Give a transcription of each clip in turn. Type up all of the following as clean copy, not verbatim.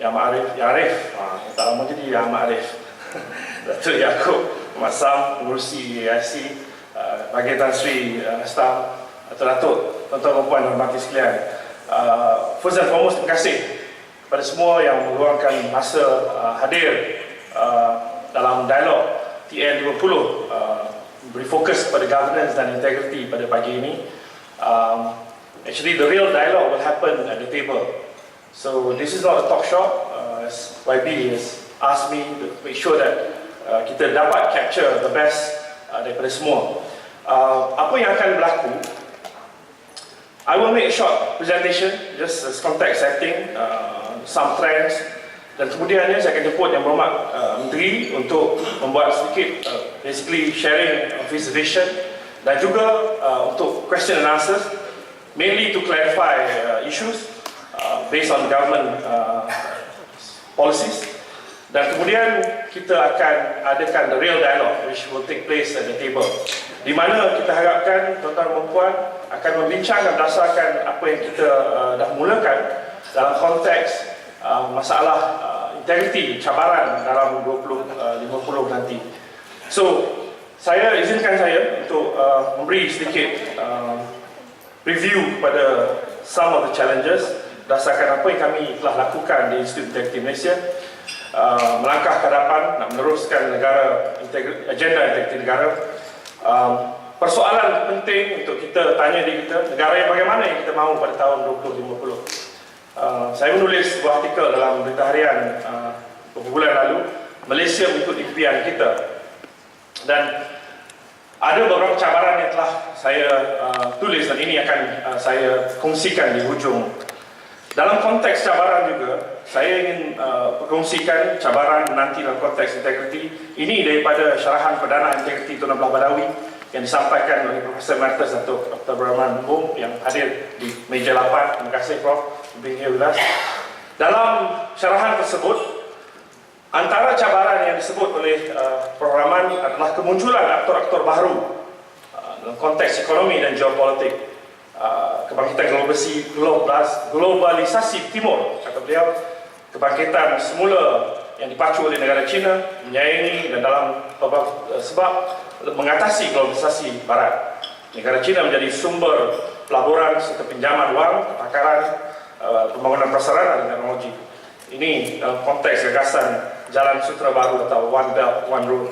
Yang Ma'arif, Yang Arif, yang tak lama jadi Yang Ma'arif, Datuk Yaakob Ahmad Sam, pengurusi AIC, Bahagian Tan Sri Staf, Datuk, tuan-tuan dan puan dan hormati sekalian. First and foremost, terima kasih kepada semua yang meluangkan masa hadir dalam dialog TN50, beri fokus kepada governance dan integriti pada pagi ini. Actually, the real dialogue will happen at the table. So this is not a talk shop. As YB has asked me to make sure that kita dapat capture the best daripada semua. Apa yang akan berlaku? I will make a short presentation, just as context setting, some trends, dan kemudiannya saya akan jemput Yang Berhormat Menteri untuk membuat sedikit basically sharing of his vision, dan juga untuk question and answers, mainly to clarify issues based on government policies. Dan kemudian kita akan adakan the real dialogue which will take place at the table, di mana kita harapkan tuan-tuan dan puan akan membincangkan berdasarkan apa yang kita dah mulakan dalam konteks masalah integriti, cabaran dalam 2050 nanti. So, izinkan saya untuk memberi sedikit review kepada some of the challenges berdasarkan apa yang kami telah lakukan di Institut Integriti Malaysia. Melangkah ke hadapan, nak meneruskan negara, agenda integriti negara. Persoalan penting untuk kita tanya diri kita, negara yang bagaimana yang kita mahu pada tahun 2050. Saya menulis sebuah artikel dalam berita harian beberapa bulan lalu, Malaysia mengikut impian kita. Dan ada beberapa cabaran yang telah saya tulis, dan ini akan saya kongsikan di hujung. Dalam konteks cabaran juga, saya ingin perkongsikan cabaran menanti dalam konteks integriti. Ini daripada syarahan Perdana Integriti Tun Abdullah Badawi yang disampaikan oleh Profesor Emeritus Datuk Dr Bung yang hadir di meja 8. Terima kasih Prof for being here with us. Dalam syarahan tersebut, antara cabaran yang disebut oleh Prof Rahman adalah kemunculan aktor-aktor baru dalam konteks ekonomi dan geopolitik. Kebangkitan globalisasi timur, kata beliau, kebangkitan semula yang dipacu oleh negara China, menyaingi dan dalam sebab mengatasi globalisasi barat. Negara China menjadi sumber pelaburan serta pinjaman wang, kepakaran, pembangunan prasarana dan teknologi. Ini dalam konteks gagasan Jalan Sutera Baru atau One Belt, One Road.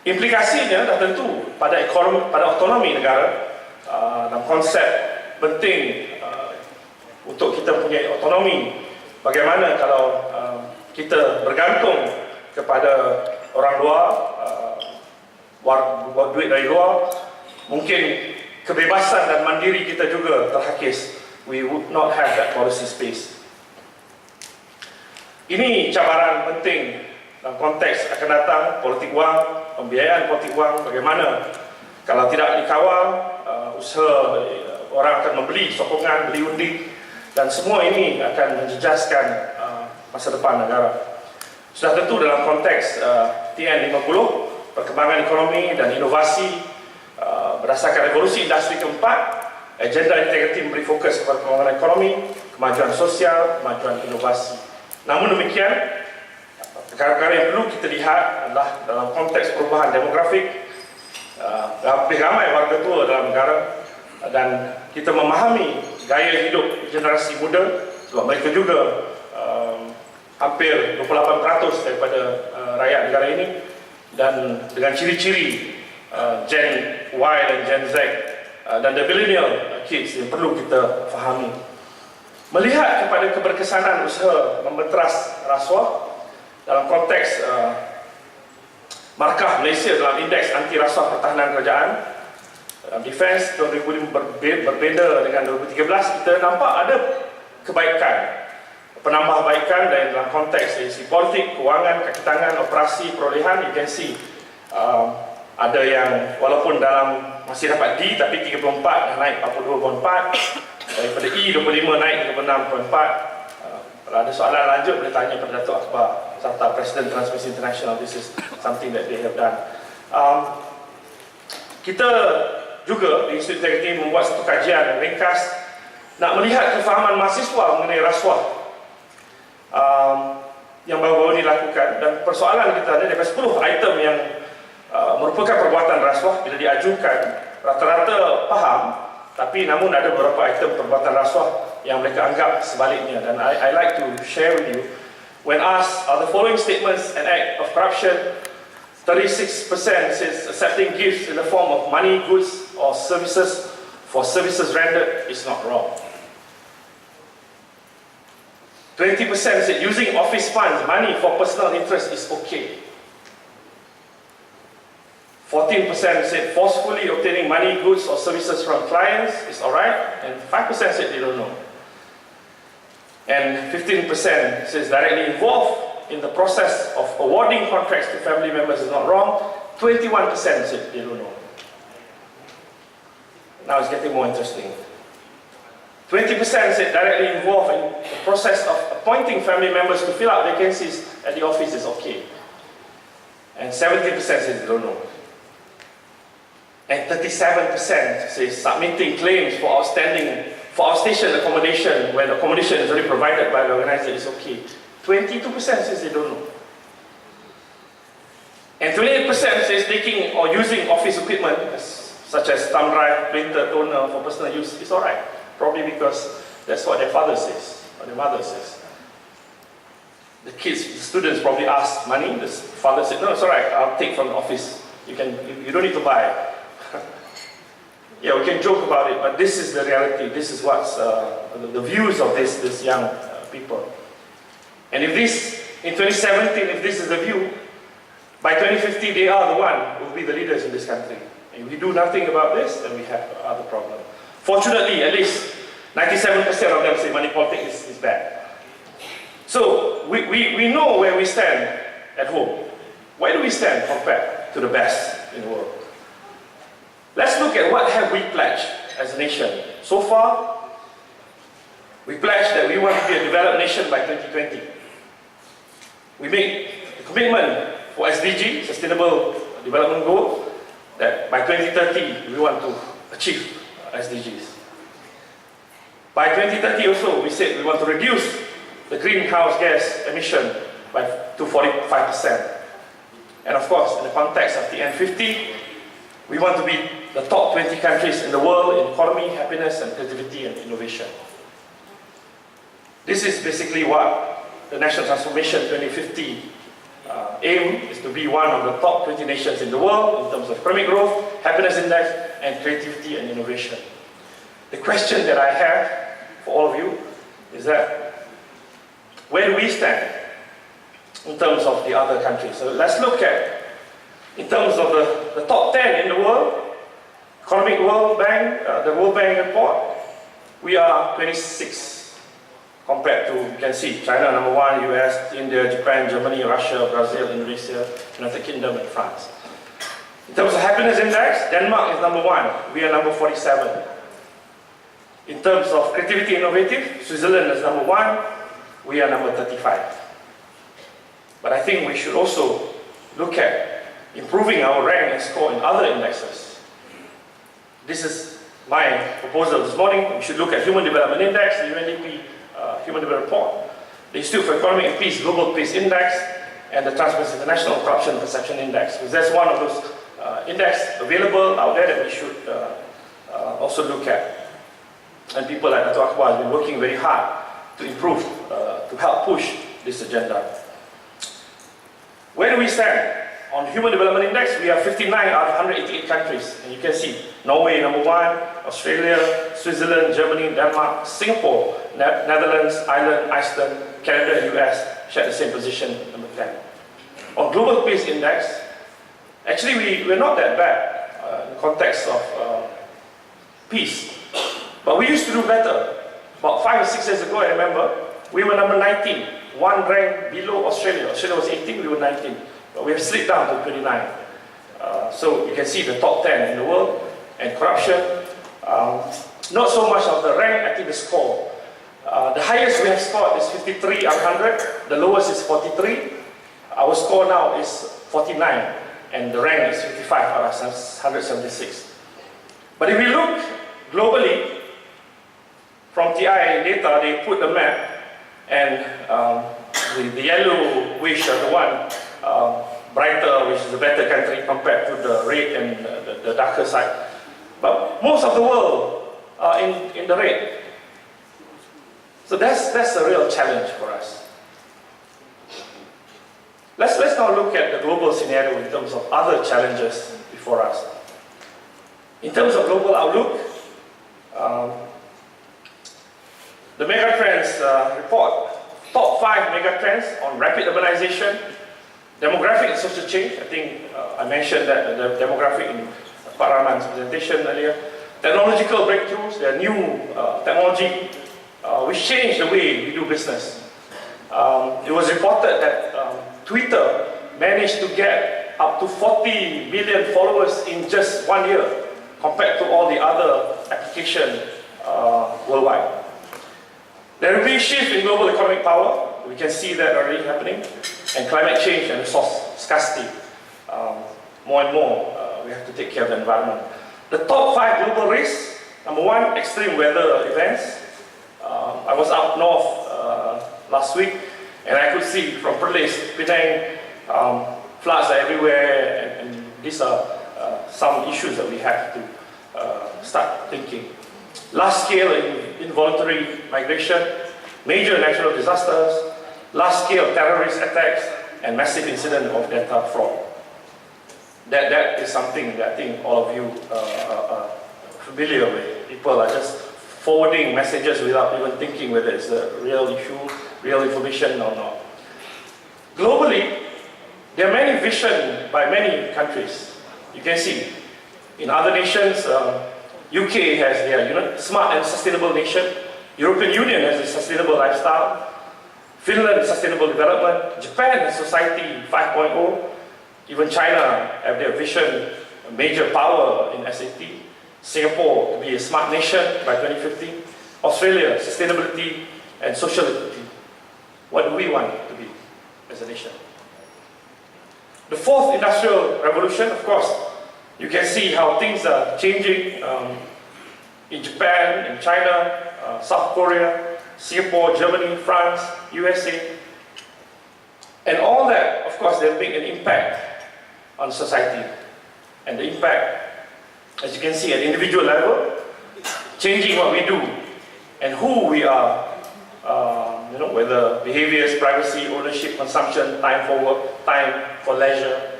Implikasinya dah tentu pada ekonomi, pada otonomi negara. Dalam konsep penting untuk kita punya otonomi. Bagaimana kalau kita bergantung kepada orang luar, buat duit dari luar, mungkin kebebasan dan mandiri kita juga terhakis. We would not have that policy space. Ini cabaran penting dalam konteks akan datang politik wang, pembiayaan politik wang. Bagaimana kalau tidak dikawal, usaha orang akan membeli sokongan, beli undi, dan semua ini akan menjejaskan masa depan negara. Sudah tentu dalam konteks TN50, perkembangan ekonomi dan inovasi berdasarkan revolusi industri keempat, agenda integriti memberi fokus kepada pembangunan ekonomi, kemajuan sosial, kemajuan inovasi. Namun demikian, perkara-perkara yang perlu kita lihat adalah dalam konteks perubahan demografik. Lebih ramai warga tua dalam negara, dan kita memahami gaya hidup generasi muda, sebab mereka juga hampir 28% daripada rakyat negara ini, dan dengan ciri-ciri Gen Y dan Gen Z dan the millennial kids yang perlu kita fahami. Melihat kepada keberkesanan usaha membeteras rasuah dalam konteks markah Malaysia dalam indeks anti rasuah pertahanan kerajaan, defense 2005 berbeza dengan 2013, kita nampak ada kebaikan, penambahbaikan dalam konteks dari segi politik, kewangan, kaki tangan, operasi, perolehan. You can see ada yang walaupun dalam masih dapat D, tapi 34 dah naik 42.4, daripada E 25 naik 36.4. Kalau ada soalan lanjut boleh tanya pada Datuk Akbar serta Presiden Transparency International. This is something that they have done. Kita juga di Institut Integriti membuat satu kajian ringkas nak melihat kefahaman mahasiswa mengenai rasuah. yang baru-baru dilakukan, dan persoalan kita ada daripada 10 item yang merupakan perbuatan rasuah bila diajukan, rata-rata faham, tapi namun ada beberapa item perbuatan rasuah yang mereka anggap sebaliknya. Dan I like to share with you, when asked are the following statements an act of corruption, 36% says accepting gifts in the form of money, goods or services for services rendered is not wrong. 20% said using office funds, money for personal interest is okay. 14% said forcefully obtaining money, goods or services from clients is alright, and 5% said they don't know. And 15% says directly involved in the process of awarding contracts to family members is not wrong. 21% said they don't know. Now it's getting more interesting. 20% said directly involved in the process of appointing family members to fill out vacancies at the office is okay. And 70% said they don't know. And 37% says submitting claims for outstation accommodation when accommodation is already provided by the organizer is okay. 22% says they don't know. And 28% says taking or using office equipment such as thumb drive, printer, toner for personal use is alright. Probably because that's what their father says or their mother says. The students probably ask money. The father said, no, it's alright, I'll take from the office. You don't need to buy. Yeah, we can joke about it, but this is the reality. This is what's the views of this young people. And if this, in 2017, if this is the view, by 2050 they are the one who will be the leaders in this country. If we do nothing about this, then we have other problem. Fortunately, at least 97% of them say money politics is bad. So we know where we stand at home. Where do we stand compared to the best in the world? Let's look at what have we pledged as a nation. So far, we pledged that we want to be a developed nation by 2020. We made a commitment for SDG, Sustainable Development Goal, that by 2030 we want to achieve SDGs. By 2030 also, we said we want to reduce the greenhouse gas emission to 45%. And of course, in the context of the TN50, we want to be the top 20 countries in the world in economy, happiness, and creativity and innovation. This is basically what the National Transformation 2050 aim is, to be one of the top 20 nations in the world in terms of economic growth, happiness index, and creativity and innovation. The question that I have for all of you is that, where do we stand in terms of the other countries? So let's look at, in terms of the top 10 in the world, Economic World Bank, the World Bank report, we are 26 compared to, you can see, China number 1, US, India, Japan, Germany, Russia, Brazil, Indonesia, United Kingdom, and France. In terms of happiness index, Denmark is number 1, we are number 47. In terms of creativity innovative, Switzerland is number 1, we are number 35. But I think we should also look at improving our rank and score in other indexes. This is my proposal this morning. We should look at Human Development Index, the UNDP Human Development Report, the Institute for Economic and Peace Global Peace Index, and the Transparency International Corruption Perception Index. Because that's one of those index available out there that we should also look at. And people like Dr. Akbar have been working very hard to improve, to help push this agenda. Where do we stand? On Human Development Index, we are 59 out of 188 countries. And you can see Norway number 1, Australia, Switzerland, Germany, Denmark, Singapore, Netherlands, Ireland, Iceland, Canada, US share the same position, number 10. On Global Peace Index, actually we're not that bad in the context of peace. But we used to do better. About 5 or 6 years ago, I remember, we were number 19, one rank below Australia. Australia was 18, we were 19. But we have slipped down to 29. So you can see the top 10 in the world. And corruption, not so much of the rank, I think the score. The highest we have scored is 53 out of 100. The lowest is 43. Our score now is 49. And the rank is 55 out of 176. But if we look globally, from TI data, they put the map, and the yellow wish are the one brighter, which is a better country compared to the red and the darker side. But most of the world are in the red. So that's a real challenge for us. Let's now look at the global scenario in terms of other challenges before us. In terms of global outlook, the megatrends report top 5 megatrends on rapid urbanization, demographic and social change. I think I mentioned that the demographic in Pak Rahman's presentation earlier. Technological breakthroughs, there are new technology which change the way we do business. It was reported that Twitter managed to get up to 40 million followers in just 1 year compared to all the other applications worldwide. There will be a shift in global economic power. We can see that already happening. And climate change and resource scarcity. More and more, we have to take care of the environment. The top 5 global risks. Number 1, extreme weather events. I was up north last week, and I could see from Perlis, Penang, floods are everywhere, and these are some issues that we have to start thinking. Large-scale involuntary migration, major natural disasters, large-scale terrorist attacks, and massive incident of data fraud. That is something that I think all of you are familiar with. People are just forwarding messages without even thinking whether it's a real issue, real information or not. Globally, there are many visions by many countries. You can see in other nations, UK has their smart and sustainable nation. European Union has a sustainable lifestyle. Finland, sustainable development. Japan has society 5.0. Even China have their vision, a major power in SAT. Singapore to be a smart nation by 2050. Australia, sustainability and social equity. What do we want to be as a nation? The 4th industrial revolution, of course, you can see how things are changing in Japan, in China, South Korea, Singapore, Germany, France, USA. And all that, of course, they make an impact on society. And the impact, as you can see, at individual level, changing what we do and who we are, whether behaviors, privacy, ownership, consumption, time for work, time for leisure.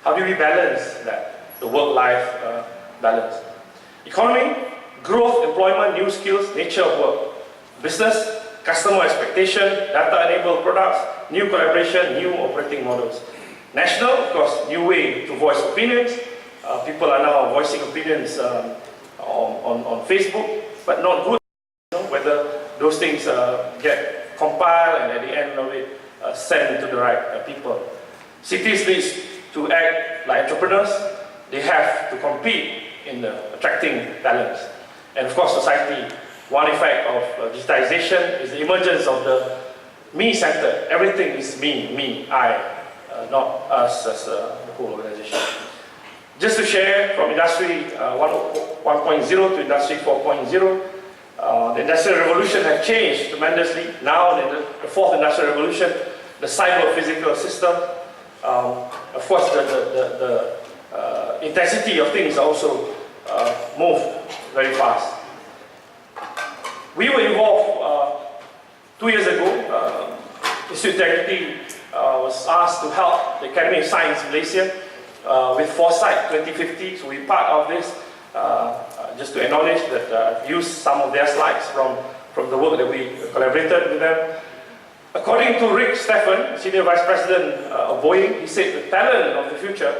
How do we balance that, the work-life balance? Economy, growth, employment, new skills, nature of work. Business, customer expectation, data-enabled products, new collaboration, new operating models. National, of course, new way to voice opinions. People are now voicing opinions on Facebook, but not good. Whether those things get compiled and at the end of it sent to the right people. Cities need to act like entrepreneurs. They have to compete in attracting talents. And of course, society, one effect of digitization is the emergence of the me-centered. Everything is me, I, not us as the whole organization. Just to share from Industry 1.0 to Industry 4.0, the Industrial Revolution has changed tremendously. Now, in the 4th Industrial Revolution, the cyber-physical system, of course, the intensity of things also move very fast. We were involved 2 years ago. Institut Integrity was asked to help the Academy of Science Malaysia with Foresight 2050. So we're part of this. Just to acknowledge that I've used some of their slides from the work that we collaborated with them. According to Rick Stephan, Senior Vice President of Boeing, he said the talent of the future,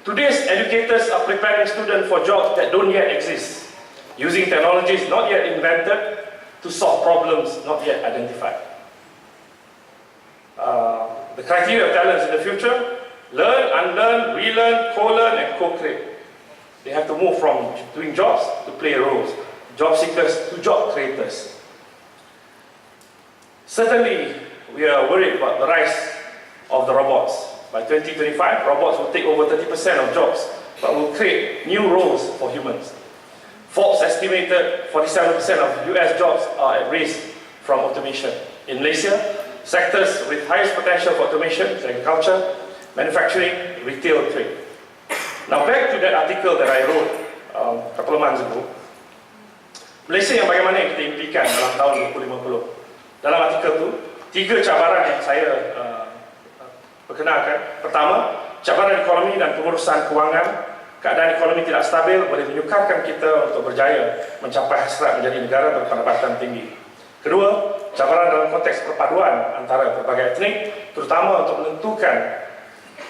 today's educators are preparing students for jobs that don't yet exist, using technologies not yet invented to solve problems not yet identified. The criteria of talents in the future: learn, unlearn, relearn, co-learn, and co-create. They have to move from doing jobs to play roles, job seekers to job creators. Certainly, we are worried about the rise of the robots. By 2025, robots will take over 30% of jobs, but will create new roles for humans. Forbes estimated 47% of US jobs are at risk from automation. In Malaysia, sectors with highest potential for automation, agriculture, manufacturing, retail, trade. Now back to that article that I wrote a couple of months ago. Malaysia yang bagaimana yang kita impikan dalam tahun 2050. Dalam artikel itu, 3 cabaran yang saya perkenalkan. Pertama, cabaran ekonomi dan pengurusan kewangan. Keadaan ekonomi tidak stabil boleh menyukarkan kita untuk berjaya mencapai hasrat menjadi negara berpendapatan tinggi. Kedua, cabaran dalam konteks perpaduan antara berbagai etnik, terutama untuk menentukan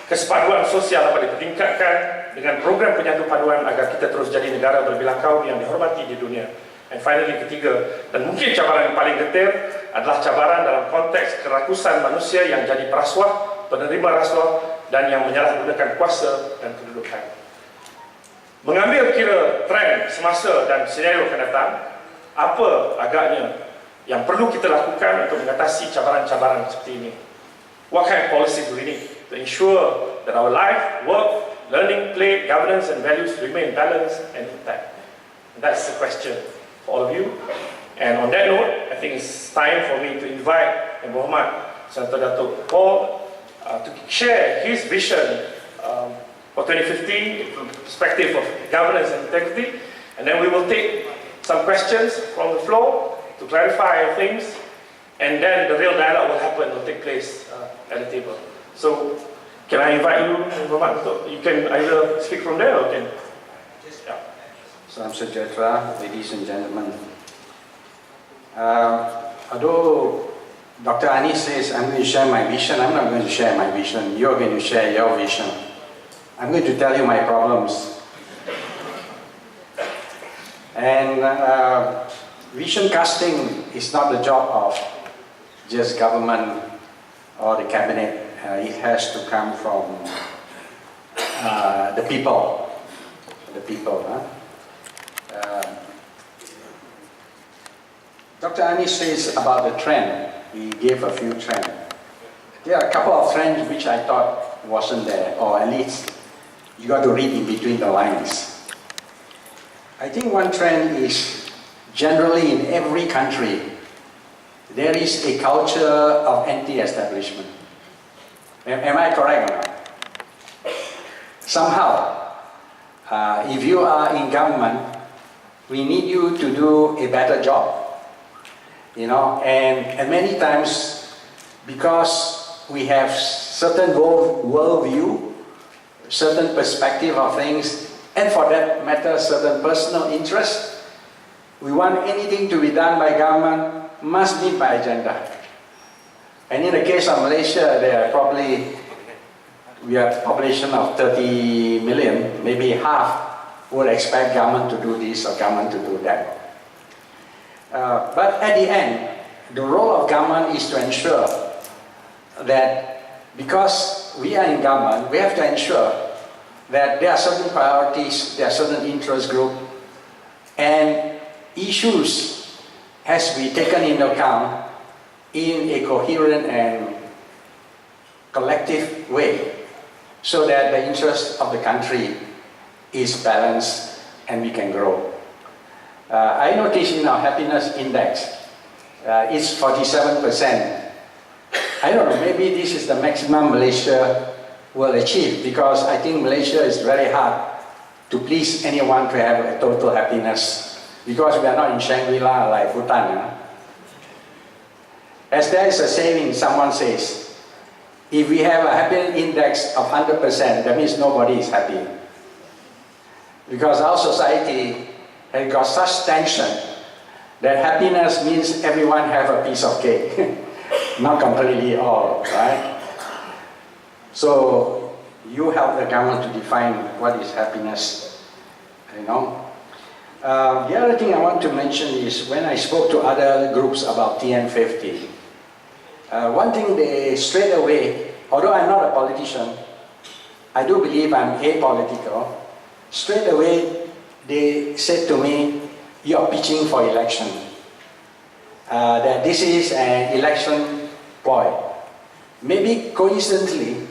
kesepaduan sosial dapat dipertingkatkan dengan program penyatu paduan agar kita terus jadi negara berbilang kaum yang dihormati di dunia. And finally, ketiga, dan mungkin cabaran yang paling getir adalah cabaran dalam konteks kerakusan manusia yang jadi perasuah, penerima rasuah, dan yang menyalahgunakan kuasa dan kedudukan. Mengambil kira trend semasa dan senario akan datang, apa agaknya yang perlu kita lakukan untuk mengatasi cabaran-cabaran seperti ini? What kind of policies do we need to ensure that our life, work, learning, play, governance and values remain balanced and intact? And that's the question for all of you. And on that note, I think it's time for me to invite Yang Berhormat Senator Datuk Paul to share his vision for 2050, perspective of governance and integrity, and then we will take some questions from the floor to clarify things, and then the real dialogue will take place at the table. So, can I invite you, you can either speak from there or can... Yeah. Salam sejahtera, ladies and gentlemen. Although Dr. Anis says I'm going to share my vision, I'm not going to share my vision. You're going to share your vision. I'm going to tell you my problems. And vision casting is not the job of just government or the cabinet. It has to come from the people. The people. Dr. Anis says about the trend. He gave a few trends. There are a couple of trends which I thought wasn't there, or at least you got to read in between the lines. I think one trend is generally in every country there is a culture of anti-establishment. Am I correct or not? Somehow, if you are in government, we need you to do a better job. You know, and many times because we have certain worldview, certain perspective of things, and for that matter, certain personal interest, we want anything to be done by government must meet my agenda. And in the case of Malaysia, we have a population of 30 million, maybe half would expect government to do this or government to do that. But at the end, the role of government is to ensure that because we are in government, we have to ensure that there are certain priorities, there are certain interest groups, and issues has to be taken into account in a coherent and collective way so that the interest of the country is balanced and we can grow. I noticed in our happiness index, it's 47%. I don't know, maybe this is the maximum Malaysia will achieve because I think Malaysia is very hard to please anyone to have a total happiness because we are not in Shangri-La like Bhutan. As there is a saying, someone says, if we have a happiness index of 100%, that means nobody is happy. Because our society has got such tension that happiness means everyone have a piece of cake. Not completely all, right? So you help the government to define what is happiness, you know. The other thing I want to mention is when I spoke to other groups about TN50, one thing they straight away, although I'm not a politician, I do believe I'm apolitical, straight away they said to me, you're pitching for election. That this is an election ploy. Maybe coincidentally,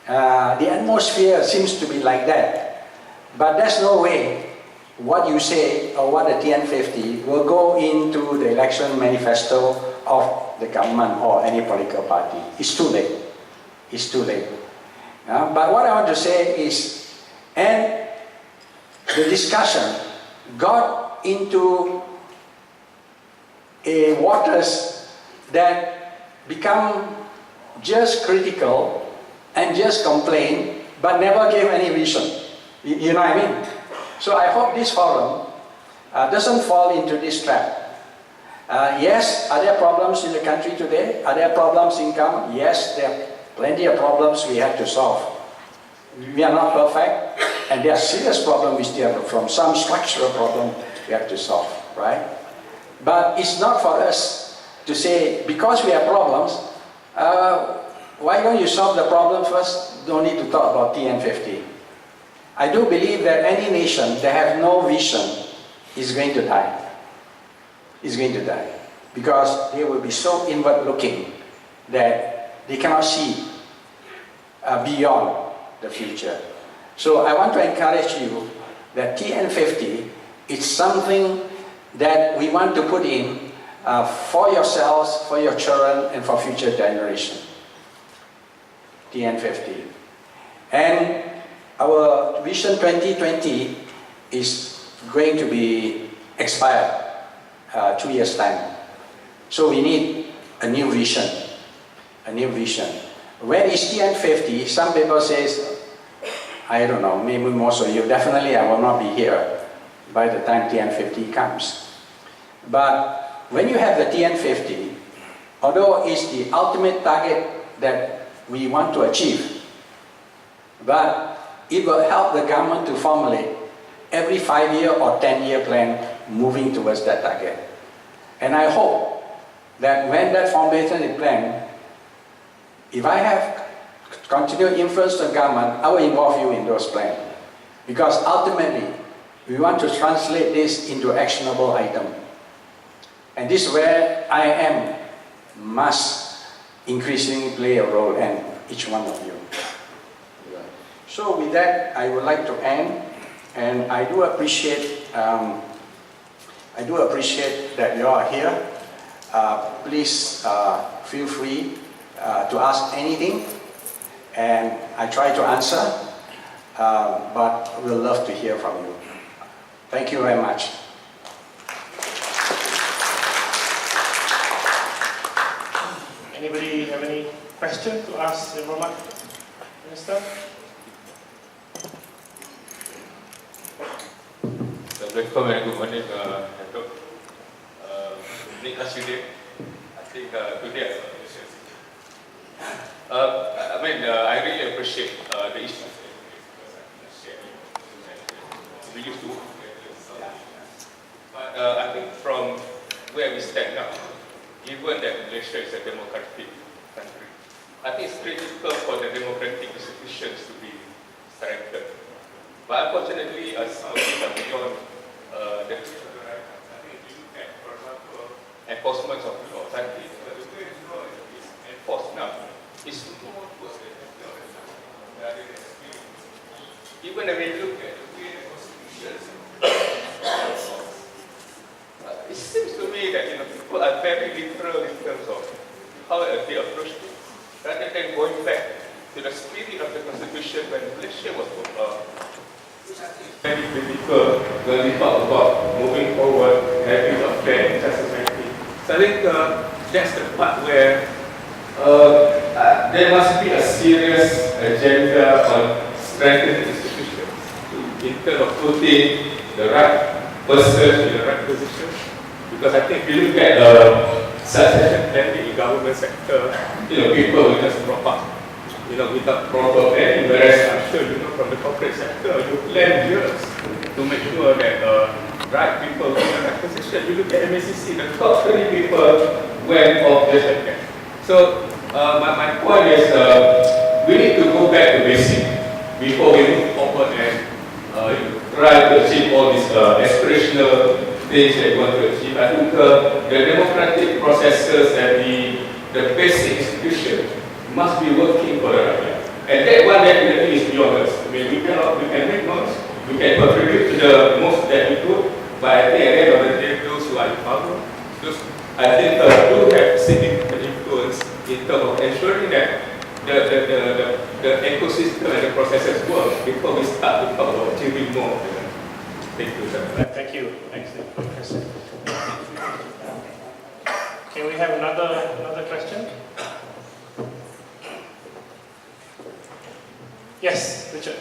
the atmosphere seems to be like that. But there's no way what you say or what the TN50 will go into the election manifesto of the government or any political party. It's too late. It's too late. But what I want to say is, and the discussion got into a waters that become just critical and just complain, but never gave any reason. You know what I mean? So I hope this forum doesn't fall into this trap. Yes, are there problems in the country today? Are there problems in income? Yes, there are plenty of problems we have to solve. We are not perfect, and there are serious problems we still have from some structural problem we have to solve, right? But it's not for us to say, because we have problems, why don't you solve the problem first? Don't need to talk about TN50. I do believe that any nation that has no vision is going to die. Is going to die. Because they will be so inward looking that they cannot see beyond the future. So I want to encourage you that TN50 is something that we want to put in for yourselves, for your children, and for future generations. TN50. And our Vision 2020 is going to be expired 2 years' time. So we need a new vision. A new vision. When is TN50? Some people say, I don't know, maybe most of you, definitely I will not be here by the time TN50 comes. But when you have the TN50, although it's the ultimate target that we want to achieve, but it will help the government to formulate every 5-year or 10-year plan moving towards that target. And I hope that when that formulation is planned, if I have continued influence on government, I will involve you in those plans. Because ultimately, we want to translate this into actionable item. And this is where I must increasingly play a role, and each one of you. So with that, I would like to end, and I do appreciate that you are here. Please feel free to ask anything, and I try to answer, but we'll love to hear from you. Thank you very much. Anybody have any question to ask the Muhammad Minister? Assalamualaikum and good morning, Datuk. Nick Ashudik. I think today I really appreciate the issues we used to work together. But I think from where we stand now, given that Malaysia is a democratic country, I think it's critical for the democratic institutions to be strengthened. But unfortunately, some of these are beyond the right. I think if you look at, for example, enforcement of law, I think the way the law is enforced now is more towards the even when you look at the way the Constitution, it seems to me that people are very literal in terms of how they approach it, rather than going back to the spirit of the Constitution when Malaysia was very critical when we talk about moving forward, having a fair and just society. So I think that's the part where there must be a serious agenda on strengthening institutions in terms of putting the right person in the right position. Because I think if you look at succession planning in government sector, people will just drop up, without proper planning. Whereas I'm sure from the corporate sector, you plan years to make sure that right people in the right position. You look at MACC, the top 3 people went off just like that. So my point is, we need to go back to basic before we move forward and try to achieve all these aspirational things that we want to achieve. I think the democratic processes and the basic institutions must be working for the right. And that one definitely is beyond us. I mean, we can make noise, we can contribute to the most that we could, but I think at the end of the day, those who are in power, those I think do have significant influence in terms of ensuring that the ecosystem and the processes work before we start to talk about achieving more. Thank you, sir. Thank you. Excellent. Can we have another question? Yes, Richard.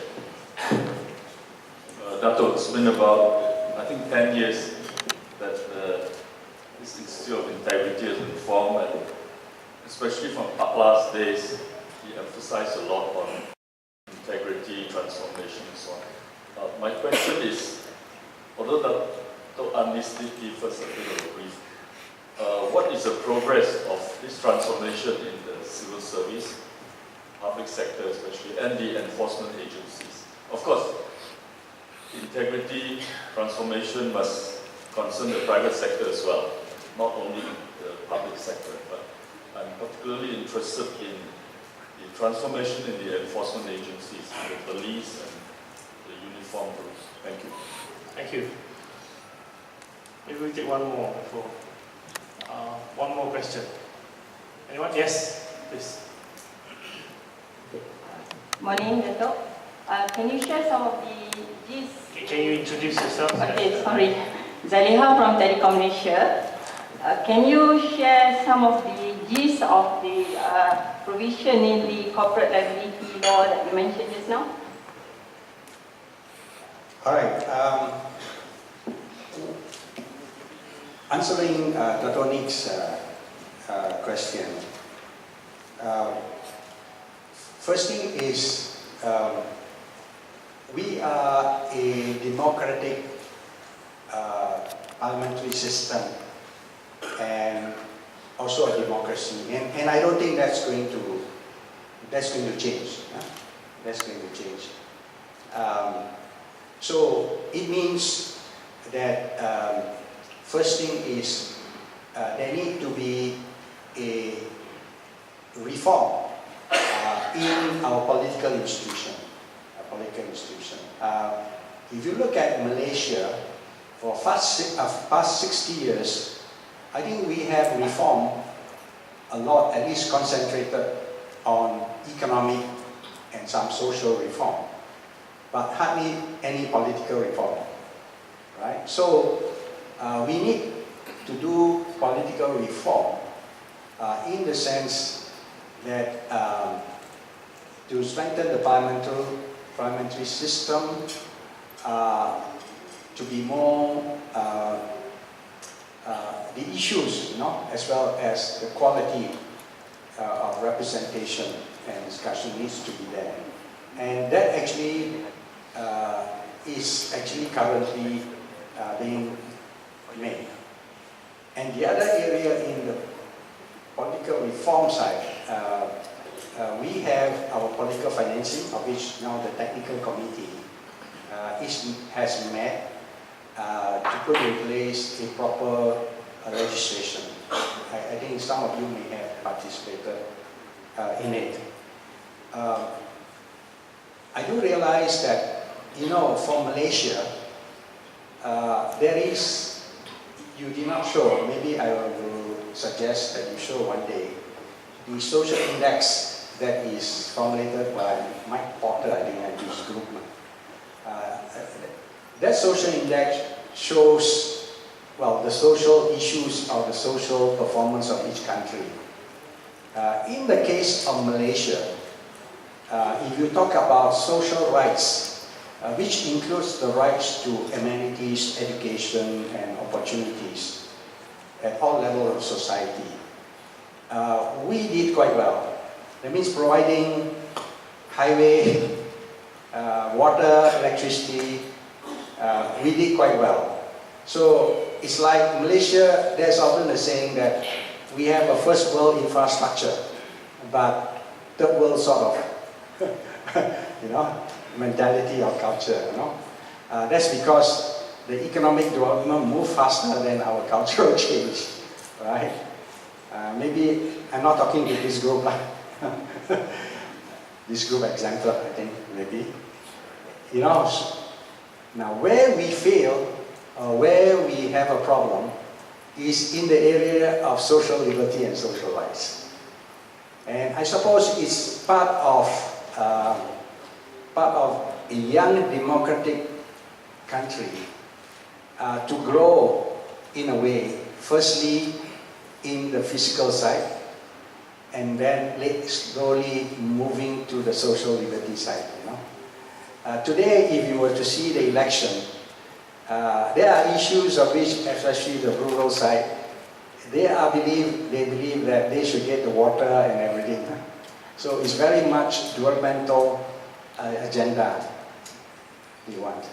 Dato, it's been about, I think, 10 years that this Institute of Integrity has been formed, and especially from KUALA's days, he emphasized a lot on integrity, transformation, and so on. My question is, although Dr. Anis did give us a bit of a brief, what is the progress of this transformation in the civil service, public sector especially, and the enforcement agencies? Of course, integrity, transformation must concern the private sector as well, not only the public sector, but I'm particularly interested in the transformation in the enforcement agencies, the police and the uniform groups. Thank you. Thank you. Maybe we take one more before. One more question. Anyone? Yes, please. Morning, Dato. Can you share some of the gist? Can you introduce yourself? Okay, sorry. Zaliha from Telecom Malaysia. Can you share some of the gist of the provision in the corporate liability law that you mentioned just now? All right. Answering Dato' Nick's question. First thing is, we are a democratic parliamentary system and also a democracy, and I don't think that's going to change. That's going to change. So it means that first thing is there need to be a reform in our political institution. If you look at Malaysia, for past 60 years, I think we have reformed a lot, at least concentrated on economic and some social reform, but hardly any political reform, right? So we need to do political reform in the sense that to strengthen the parliamentary system, to be more the issues, as well as the quality of representation and discussion needs to be there, and that actually is actually currently being made. And the other area in the political reform side, we have our political financing, of which now the technical committee has met to put in place a proper legislation. I think some of you may have participated in it. I do realize that, for Malaysia, there is, you did not show, maybe I will suggest that you show one day, the social index that is formulated by Mike Porter, I think, and his group. That social index shows, well, the social issues or the social performance of each country. In the case of Malaysia, if you talk about social rights, which includes the rights to amenities, education, and opportunities at all levels of society, we did quite well. That means providing highway, water, electricity, we did quite well. So it's like Malaysia, there's often a saying that we have a first world infrastructure, but third world sort of, mentality or culture, That's because the economic development moves faster than our cultural change, right? Maybe, I'm not talking to this group, this group example, I think, maybe. Now, where we fail, or where we have a problem, is in the area of social liberty and social rights. And I suppose it's part of a young democratic country to grow in a way, firstly in the physical side, and then slowly moving to the social liberty side. Today, if you were to see the election, there are issues of which, especially the rural side, they believe that they should get the water and everything. So it's very much developmental agenda we want.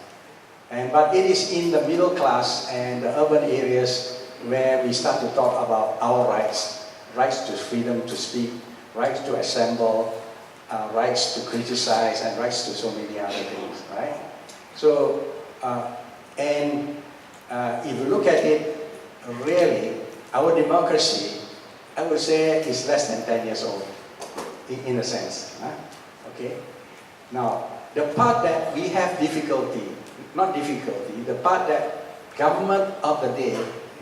But it is in the middle class and the urban areas where we start to talk about our rights. Rights to freedom to speak, rights to assemble, rights to criticize, and rights to so many other things, right? So, if you look at it, really, our democracy, I would say, is less than 10 years old, in a sense. Okay? Now, the part that we have difficulty, not difficulty, the part that government of the day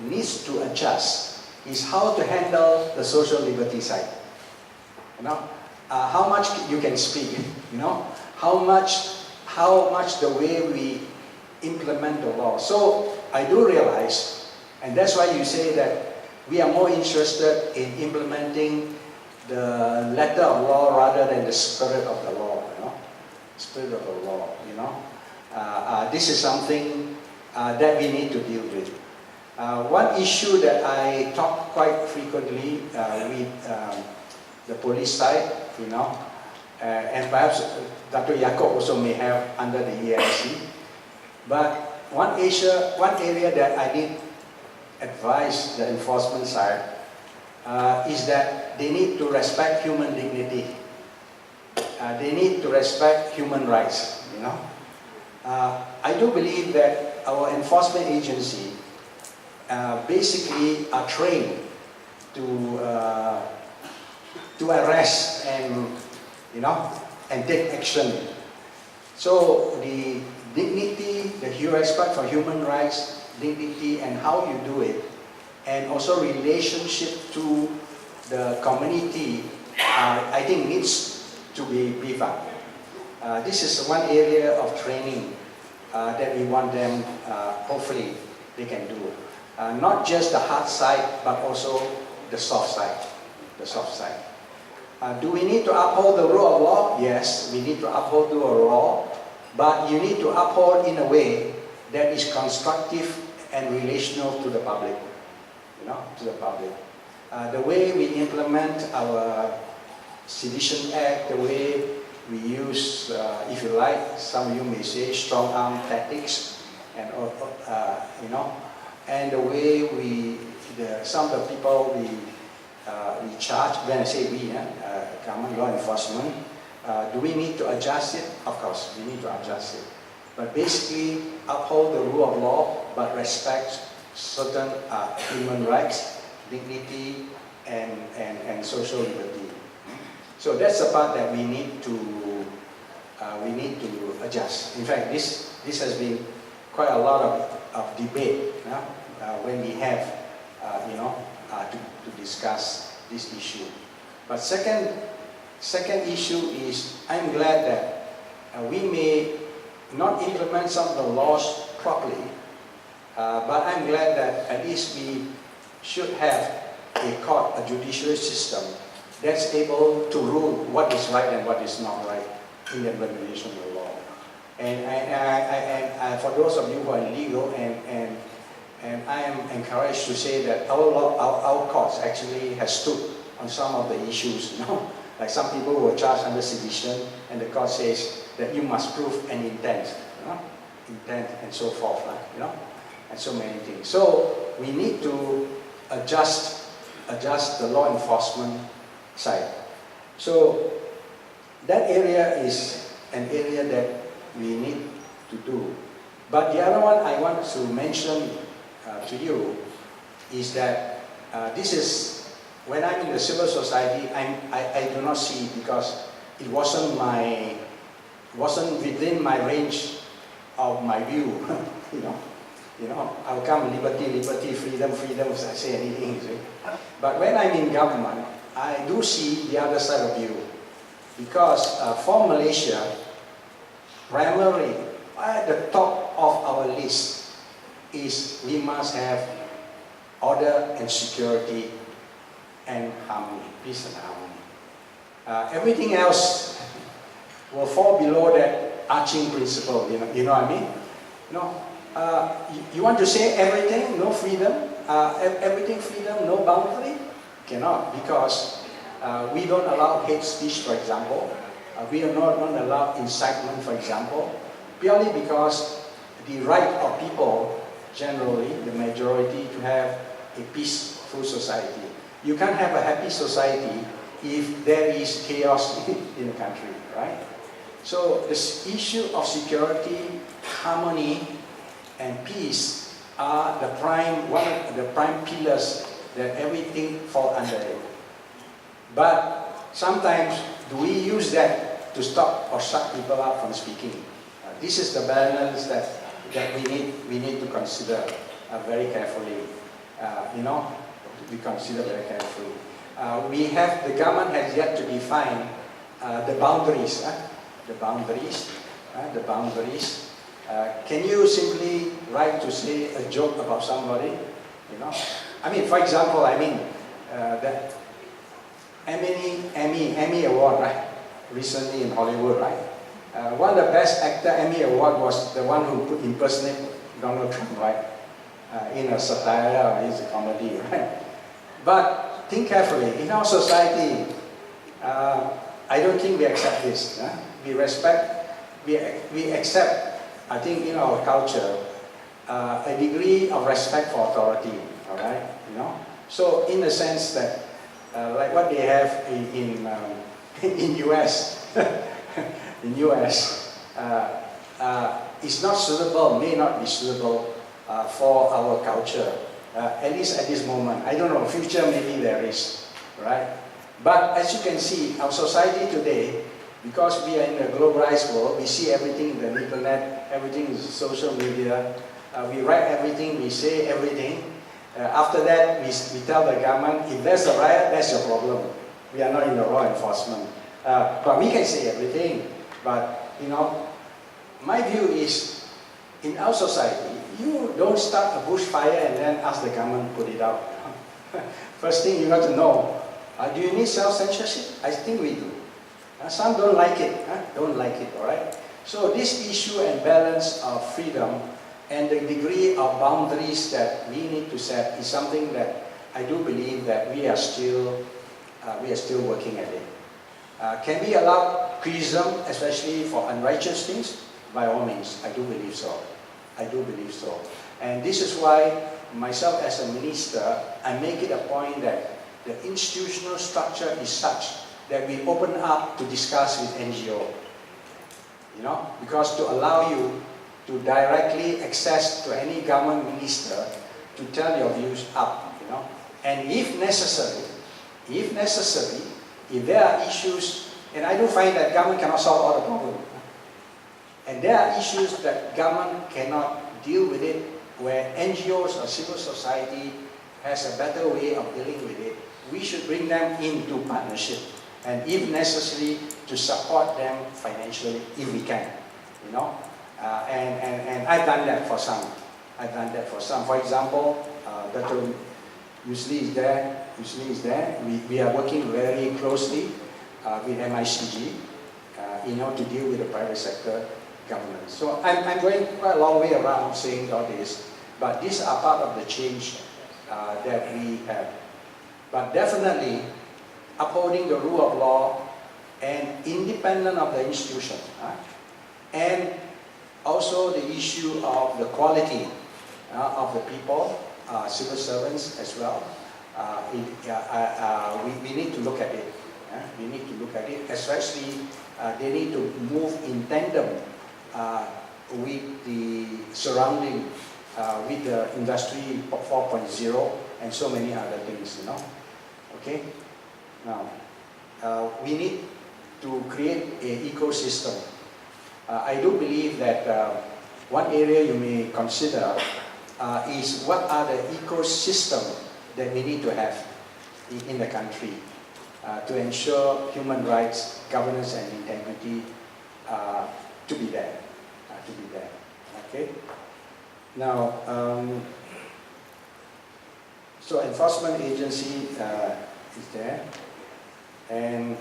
needs to adjust is how to handle the social liberty side. How much you can speak, how much the way we implement the law. So I do realize, and that's why you say that we are more interested in implementing the letter of law rather than the spirit of the law. Spirit of the law. This is something that we need to deal with. One issue that I talk quite frequently with the police side, and perhaps Dr. Yaakob also may have under the EIC. But one area that I did advise the enforcement side is that they need to respect human dignity. They need to respect human rights. I do believe that our enforcement agency basically are trained to arrest and take action. So the dignity, the respect for human rights, dignity, and how you do it, and also relationship to the community, I think needs to be beefed up. This is one area of training that we want them, hopefully, they can do. Not just the hard side, but also the soft side. The soft side. Do we need to uphold the rule of law? Yes, we need to uphold the rule of law, but you need to uphold in a way that is constructive and relational to the public. To the public. The way we implement our Sedition Act, the way we use, if you like, some of you may say strong arm tactics, and and the way some of the people we charge, when I say we, government law enforcement, do we need to adjust it? Of course, we need to adjust it. But basically, uphold the rule of law, but respect certain human rights, dignity, and social liberty. So that's the part that we need to adjust. In fact, this has been quite a lot of debate when we have to discuss this issue. But second issue is, I'm glad that we may not implement some of the laws properly, but I'm glad that at least we should have a court, a judicial system that's able to rule what is right and what is not right in the implementation of the law. And for those of you who are legal, and I am encouraged to say that our courts actually has stood on some of the issues. Like some people were charged under sedition, and the court says that you must prove an intent, intent and so forth, and so many things. So we need to adjust the law enforcement side. So that area is an area that we need to do. But the other one I want to mention to you is that this is, when I'm in the civil society, I do not see, because it wasn't within my range of my view, I'll come liberty, freedom, if I say anything, you see. But when I'm in government, I do see the other side of view. Because for Malaysia, primarily, at the top of our list is we must have order and security and harmony, peace and harmony. Everything else will fall below that arching principle, you know what I mean? You want to say everything, no freedom, everything freedom, no boundary? Cannot, because we don't allow hate speech, for example. We are not going to allow incitement, for example, purely because the right of people, generally, the majority, to have a peaceful society. You can't have a happy society if there is chaos in the country, right? So this issue of security, harmony, and peace are one of the prime pillars that everything falls under it. But sometimes, do we use that to stop or shut people up from speaking? This is the balance that we need to consider very carefully. We consider very carefully. The government has yet to define the boundaries. The boundaries. Can you simply write to say a joke about somebody? For example, that Emmy award, right? Recently in Hollywood, right? One of the best actor Emmy award was the one who could impersonate Donald Trump, right? In a satire or in a comedy, right? But think carefully. In our society, I don't think we accept this. We accept, I think in our culture, a degree of respect for authority, all right? So in the sense that, like what they have in US, it's not suitable, may not be suitable for our culture, at least at this moment. I don't know, future maybe there is, right? But as you can see, our society today, because we are in a globalized world, we see everything in the internet, everything is social media, we write everything, we say everything. After that, we tell the government, if there's a riot, that's your problem. We are not in the law enforcement. But we can say everything. But, my view is, in our society, you don't start a bushfire and then ask the government to put it out. First thing you got to know, do you need self-censorship? I think we do. Some don't like it, all right? So this issue and balance of freedom and the degree of boundaries that we need to set is something that I do believe that we are still working at it. Can we allow criticism, especially for unrighteous things? By all means, I do believe so. And this is why myself as a minister, I make it a point that the institutional structure is such that we open up to discuss with NGO. Because to allow you to directly access to any government minister to tell your views up, And if necessary, if there are issues, and I do find that government cannot solve all the problems, and there are issues that government cannot deal with it, where NGOs or civil society has a better way of dealing with it, we should bring them into partnership, and if necessary, to support them financially if we can, And I've done that for some. For example, Dr. Yusal is there. We are working very closely with MICG, to deal with the private sector government. So I'm going quite a long way around saying all this, but these are part of the change that we have. But definitely, upholding the rule of law and independent of the institution, and also the issue of the quality of the people, civil servants as well. We need to look at it. We need to look at it, especially they need to move in tandem with the surrounding, with the industry 4.0 and so many other things, Okay? Now, we need to create an ecosystem. I do believe that one area you may consider is what are the ecosystem that we need to have in the country to ensure human rights, governance and integrity to be there. Okay. Now, so enforcement agency is there, and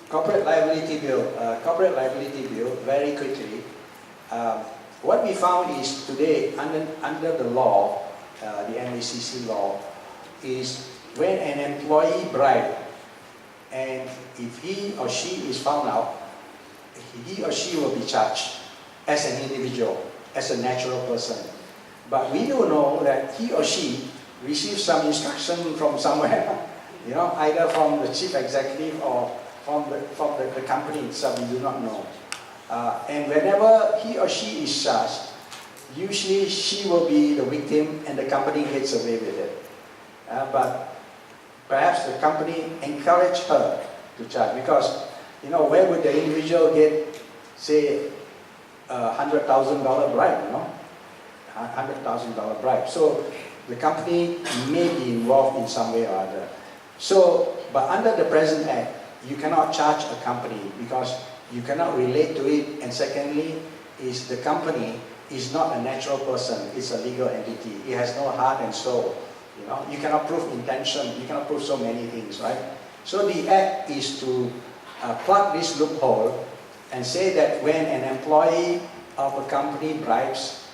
corporate liability bill. Very quickly. What we found is today under the law, the MACC law, is when an employee bribe, and if he or she is found out, he or she will be charged as an individual, as a natural person. But we do know that he or she receives some instruction from somewhere, either from the chief executive or from the company itself. We do not know. And whenever he or she is charged, usually she will be the victim and the company gets away with it. But perhaps the company encourage her to charge, because where would the individual get, say, $100,000 bribe, $100,000 bribe. So the company may be involved in some way or other. So, but under the present act, you cannot charge a company because you cannot relate to it, and secondly, is the company is not a natural person, it's a legal entity. It has no heart and soul. You cannot prove intention, you cannot prove so many things, right? So the act is to plug this loophole and say that when an employee of a company bribes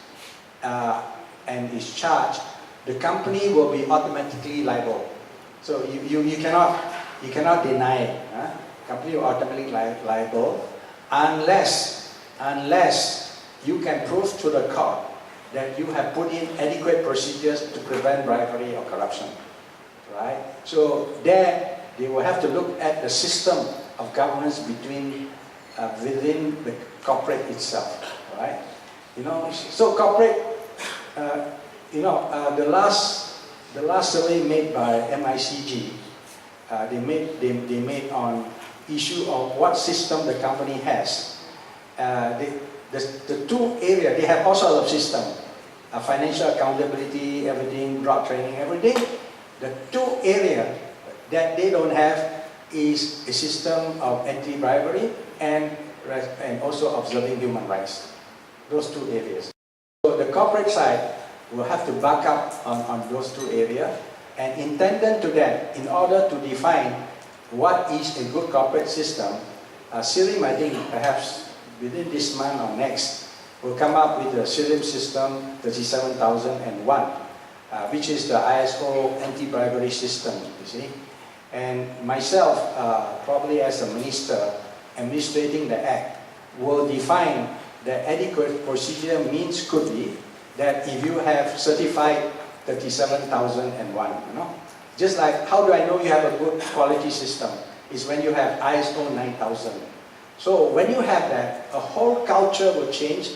and is charged, the company will be automatically liable. So you cannot deny it. Company will automatically liable unless you can prove to the court that you have put in adequate procedures to prevent bribery or corruption, right? So there they will have to look at the system of governance within the corporate itself, right? So corporate, the last survey made by MICG, they made on issue of what system the company has. The two areas, they have all sorts of systems, financial accountability, everything, broad training, everything. The two areas that they don't have is a system of anti-bribery and also observing human rights. Those two areas. So the corporate side will have to back up on those two areas, and intended to that, in order to define what is a good corporate system, Siri, I think perhaps within this month or next, will come up with the Siri system 37001, which is the ISO anti-bribery system, you see. And myself, probably as a minister administrating the act, will define the adequate procedure means could be that if you have certified 37001, just like how do I know you have a good quality system is when you have ISO 9000. So when you have that, a whole culture will change,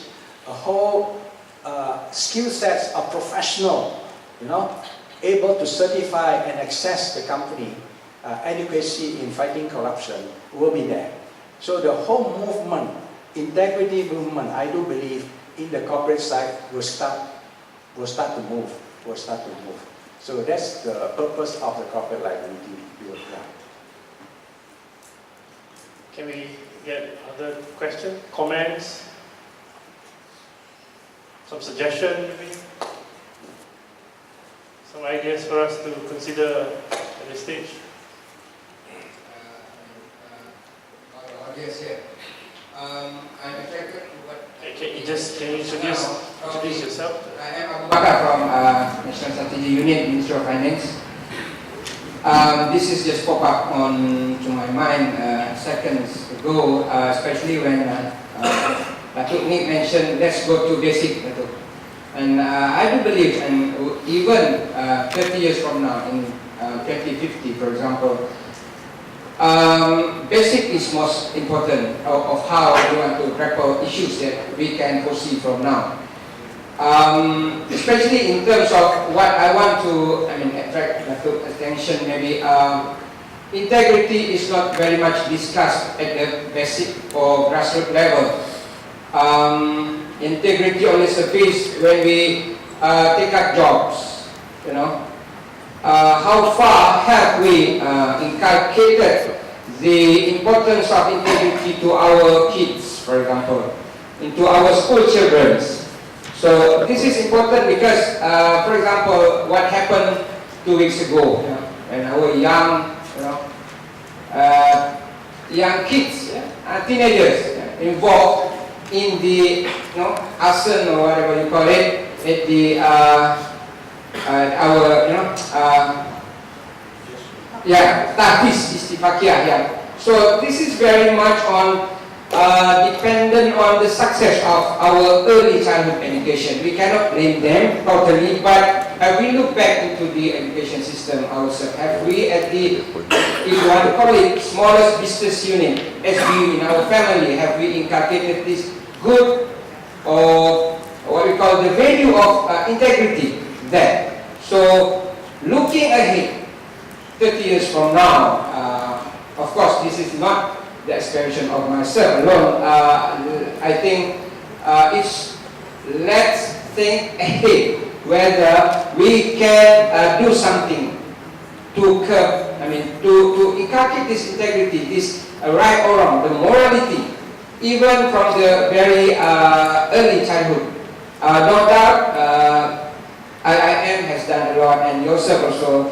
a whole skill sets of professional, able to certify and assess the company adequacy in fighting corruption will be there. So the whole movement, integrity movement, I do believe in the corporate side will start to move. So that's the purpose of the corporate liability bill. Yeah. Can we get other questions, comments, some suggestions, maybe? Some ideas for us to consider at this stage? Yes, yeah. I'm attracted to what... Can you introduce yourself? I am Abu Bakar from National Strategy Unit, Ministry of Finance. This is just pop up to my mind seconds ago, especially when Datuk Nick mentioned, let's go to basic, Datuk. And I do believe, and even 30 years from now, in 2050, for example, basic is most important of how we want to grapple issues that we can foresee from now. Especially in terms of what I want to, attract attention, maybe integrity is not very much discussed at the basic or grassroots level. integrity on the surface when we take up jobs, you know. How far have we inculcated the importance of integrity to our kids, for example, into our school children? So this is important because, for example, what happened 2 weeks ago, you know, when our young kids, teenagers, involved in the arson or whatever you call it at the tahfiz istifaqiyah. So this is very much on dependent on the success of our early childhood education. We cannot blame them totally, but have we looked back into the education system ourselves? Have we at the, if you want to call it, smallest business unit, SBU in our family, have we inculcated this good or what we call the value of integrity there? So looking ahead, 30 years from now, of course this is not the aspiration of myself alone. I think let's think ahead whether we can do something to curb, to inculcate this integrity, this right or wrong, the morality, even from the very early childhood. No doubt, IIM has done a lot, and yourself also,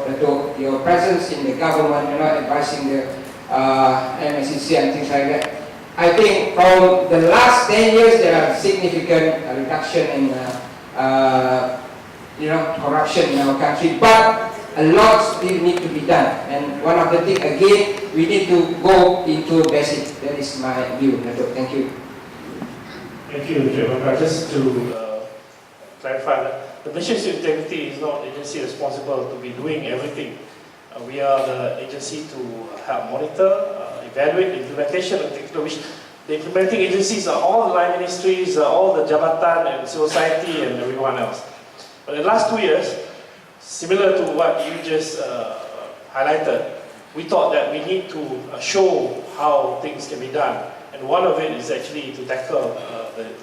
your presence in the government, advising the MSCC and things like that. I think from the last 10 years, there are significant reduction in corruption in our country, but a lot still need to be done. And one of the things, again, we need to go into basic. That is my view. Thank you. Thank you, Chairman. Just to clarify that the Malaysia Institute of Integrity is not an agency responsible to be doing everything. We are the agency to help monitor, evaluate the implementation of technical, which the implementing agencies are all the line ministries, all the jabatan and civil society and everyone else. But in the last 2 years, similar to what you just highlighted, we thought that we need to show how things can be done. And one of it is actually to tackle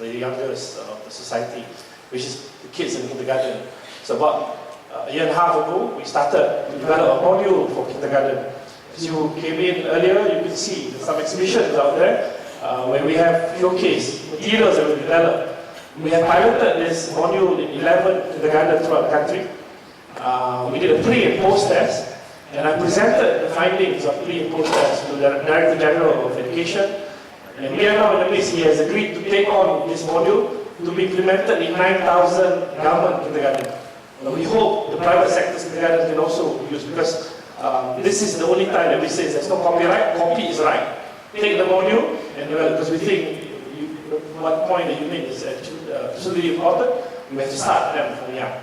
the youngest of the society, which is the kids in kindergarten. So about a year and a half ago, we started to develop a module for kindergarten. As you came in earlier, you can see some exhibitions out there where we have showcase materials that we developed. We have piloted this module in 11 kindergarten throughout the country. We did a pre and post test, and I presented the findings of pre and post test to the Director General of Education. And we are now in the midst, he has agreed to take on this module to be implemented in 9,000 government kindergarten. We hope the private sector's kindergarten can also use, because this is the only time that we say there's no copyright, copy is right. Take the module and develop, because we think one point that you made is absolutely important. We have to start them from young.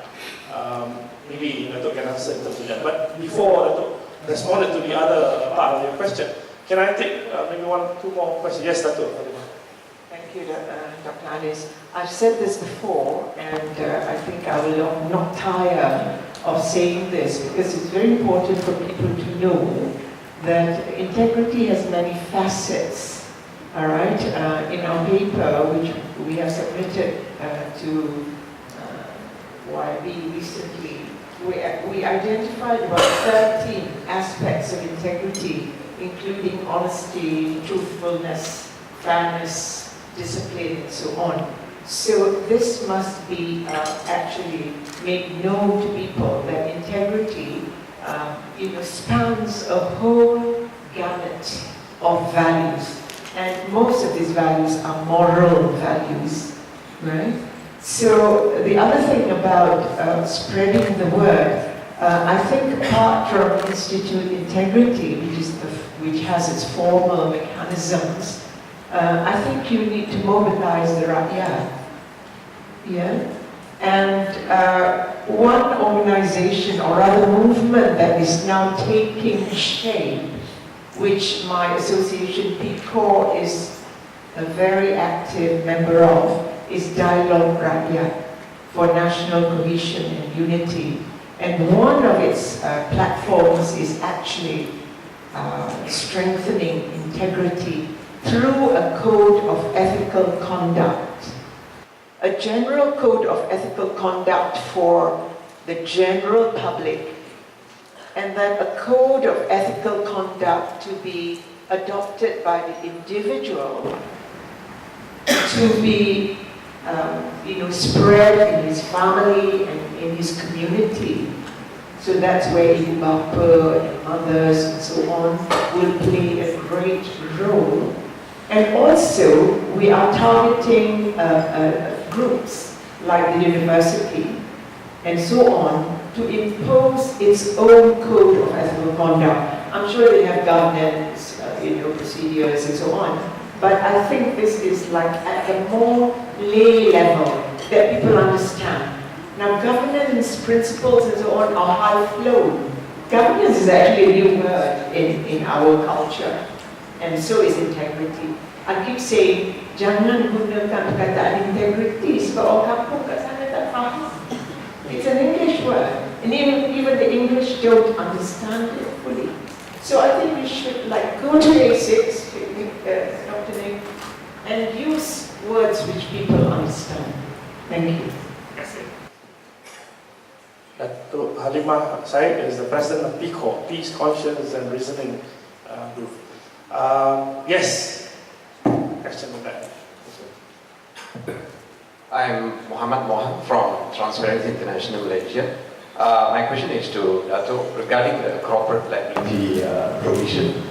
Maybe Datuk can answer in terms of that. But before Datuk responded to the other part of your question, can I take maybe 1 or 2 more questions? Yes, Datuk. Thank you, Dr. Anis. I've said this before, and I think I will not tire of saying this, because it's very important for people to know that integrity has many facets. All right, in our paper, which we have submitted to YB recently, we identified about 13 aspects of integrity, including honesty, truthfulness, fairness, discipline, and so on. So this must be actually made known to people, that integrity spans a whole gamut of values. And most of these values are moral values, right? So the other thing about spreading the word, I think apart from Institute Integrity, which has its formal mechanisms, I think you need to mobilize the rakyat. Yeah? And one organization or other movement that is now taking shape, which my association, PICO, is a very active member of, is Dialog Rakyat for National Cohesion and Unity. And one of its platforms is actually strengthening integrity through a code of ethical conduct. a general code of ethical conduct for the general public, and then a code of ethical conduct to be adopted by the individual to be spread in his family and in his community. So that's where Ibu Bapa and others and so on will play a great role. And also, we are targeting groups like the university and so on to impose its own code of ethical conduct. I'm sure they have governance, procedures and so on. But I think this is like at the more lay level that people understand. Now, governance principles and so on are high flown. Governance is actually a new word in our culture, and so is integrity. I keep saying, jangan gunakan perkataan integrity sebab orang kampung kat sana tak faham. It's an English word, and even the English don't understand it fully. So I think we should go to basics, Dr. Nick, and use words which people understand. Thank you. Datuk Halimah Said is the president of PCO, Peace, Conscience and Reasoning Group. Yes. Question on that. I'm Muhammad Mohan from Transparency International Malaysia. My question is to Dato regarding the corporate liability provision.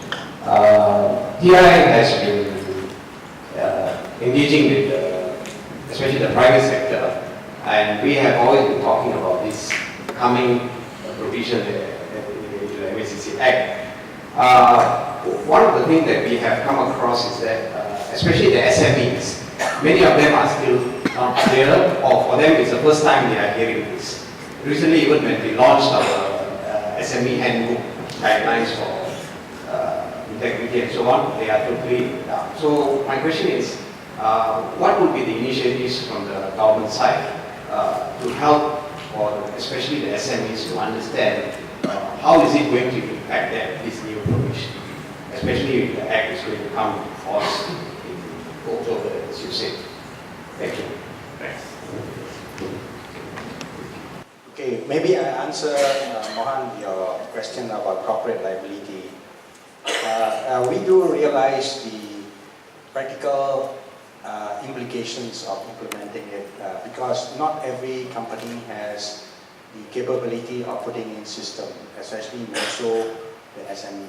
TI has been engaging with especially the private sector, and we have always been talking about this coming provision in the MACC Act. One of the things that we have come across is that especially the SMEs, many of them are still not clear, or for them it's the first time they are hearing this. Recently, even when we launched our SME handbook guidelines for integrity and so on, they are totally down. So my question is, what would be the initiatives from the government side to help, or especially the SMEs, to understand how is it going to impact them, this new provision, especially if the Act is going to come to force in October, as you said. Thank you. Thanks. Okay, maybe I answer, Mohan, your question about corporate liability. We do realize the practical implications of implementing it because not every company has the capability of putting in system, especially more so the SME.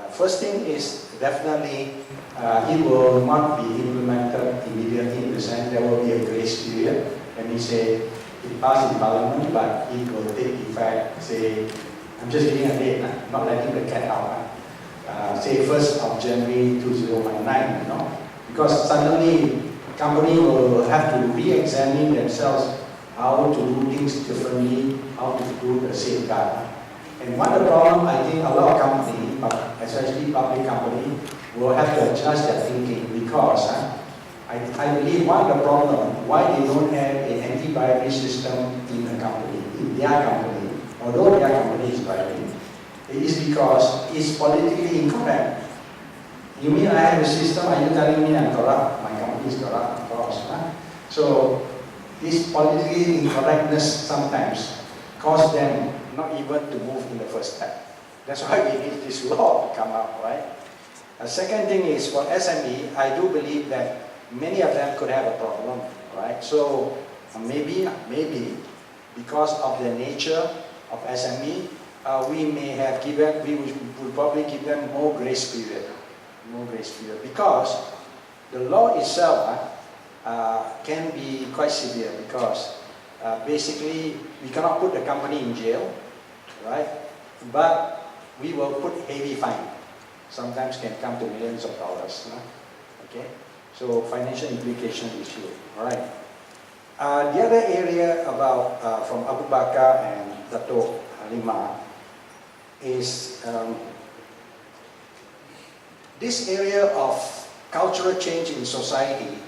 First thing is definitely it will not be implemented immediately in the sense there will be a grace period. Let me say it passed in Parliament, but it will take effect, say, I'm just giving a date, not letting the cat out. Say 1st of January 2019, because suddenly company will have to re-examine themselves how to do things differently, how to do the safeguard. And one of the problem, I think a lot of companies, especially public companies, will have to adjust their thinking because I believe one of the problems why they don't have an anti-bribery system in the company, in their company, although their company is bribery, it is because it's politically incorrect. You mean I have a system, are you telling me I'm corrupt? My company is corrupt, of course. So this politically incorrectness sometimes cause them not even to move in the first step. That's why we need this law to come out, right? The second thing is for SME, I do believe that many of them could have a problem, right? So maybe because of the nature of SME, we will probably give them more grace period, because the law itself can be quite severe because basically we cannot put the company in jail, right? But we will put heavy fine. Sometimes can come to millions of dollars. Okay, so financial implication issue. All right. The other area about from Abu Bakar and Datuk Halimah is this area of cultural change in society,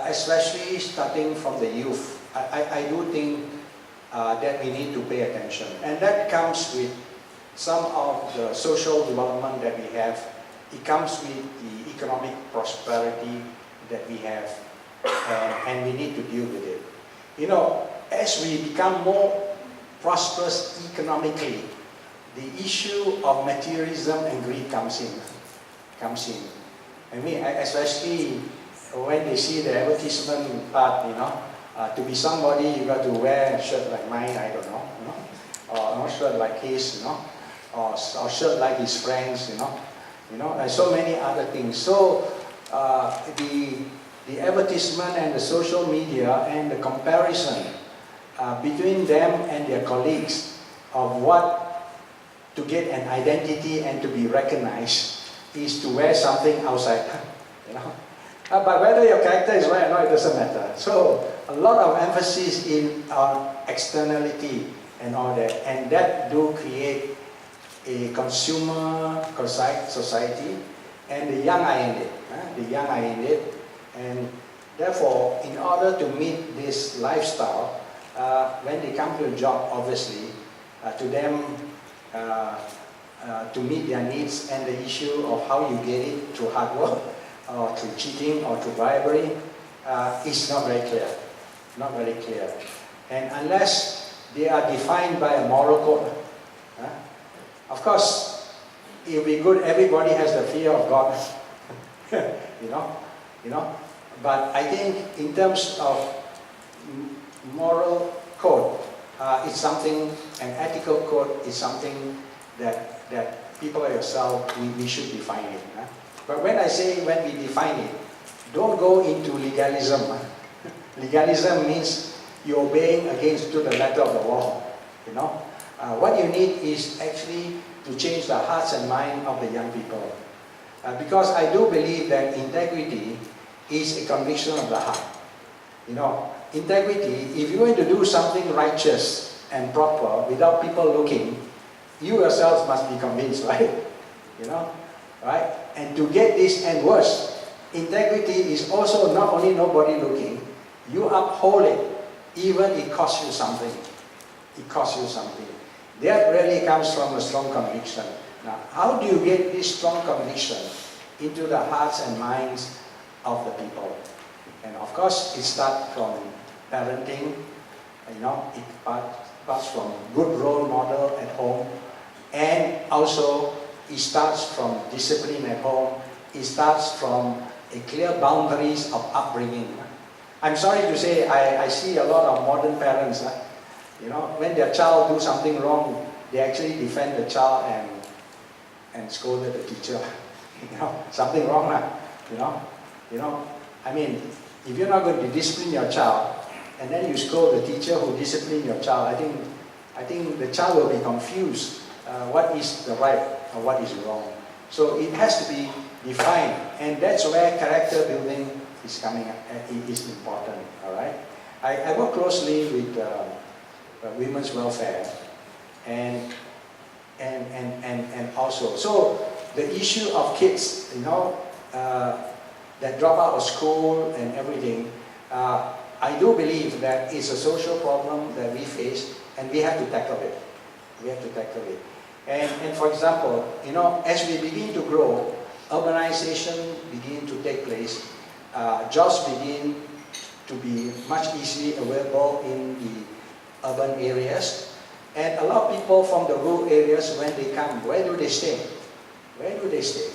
especially starting from the youth. I do think that we need to pay attention, and that comes with some of the social development that we have. It comes with the economic prosperity that we have. and we need to deal with it. You know, as we become more prosperous economically, the issue of materialism and greed comes in. I mean, especially when they see the advertisement part, you know, to be somebody, you got to wear a shirt like mine, I don't know, you know, or not shirt like his, you know, or shirt like his friends, you know, and so many other things. So the advertisement and the social media and the comparison between them and their colleagues of what to get an identity and to be recognized is to wear something outside, you know. But whether your character is right or not, it doesn't matter. So a lot of emphasis on externality and all that, and that do create a consumer society, and the young are in it, and therefore, in order to meet this lifestyle, when they come to a job, obviously, to them, to meet their needs, and the issue of how you get it through hard work, or through cheating, or through bribery, is not very clear. Not very clear. And unless they are defined by a moral code, of course, it will be good, everybody has the fear of God, you know. But I think in terms of moral code, it's something, an ethical code is something that people like yourself, we should define it. But when I say when we define it, don't go into legalism. Legalism means you're obeying against to the letter of the law, you know. What you need is actually to change the hearts and mind of the young people. Because I do believe that integrity is a conviction of the heart. You know, integrity, if you're going to do something righteous and proper without people looking, you yourselves must be convinced, right? You know, right? And to get this and worse, integrity is also not only nobody looking, you uphold it, even it costs you something. It costs you something. That really comes from a strong conviction. Now, how do you get this strong conviction into the hearts and minds of the people? And of course, it starts from parenting, you know, it starts from good role model at home, and also it starts from discipline at home, it starts from a clear boundaries of upbringing. I'm sorry to say, I see a lot of modern parents, you know, when their child do something wrong, they actually defend the child and scold the teacher. You know, something wrong, you know. I mean, if you're not going to discipline your child, and then you scold the teacher who disciplined your child, I think the child will be confused. What is the right or what is wrong? So it has to be defined, and that's where character building is coming. It is important. All right. I work closely with women's welfare, and also so the issue of kids, you know, that drop out of school and everything. I do believe that it's a social problem that we face, and we have to tackle it. We have to tackle it. And for example, you know, as we begin to grow, urbanization begin to take place, jobs begin to be much easily available in the urban areas, and a lot of people from the rural areas, when they come, where do they stay? Where do they stay?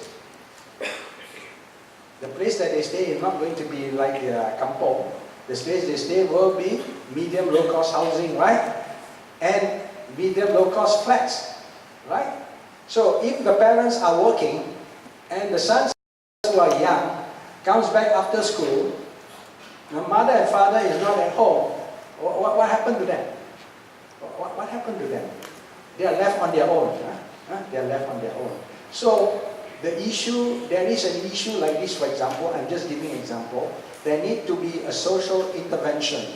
The place that they stay is not going to be like their kampong. The place they stay will be medium low-cost housing, right? And medium low-cost flats, right? So if the parents are working and the sons who are young comes back after school, the mother and father is not at home, what happened to them? What happened to them? They are left on their own. They are left on their own. So the issue, there is an issue like this, for example, I'm just giving an example. There need to be a social intervention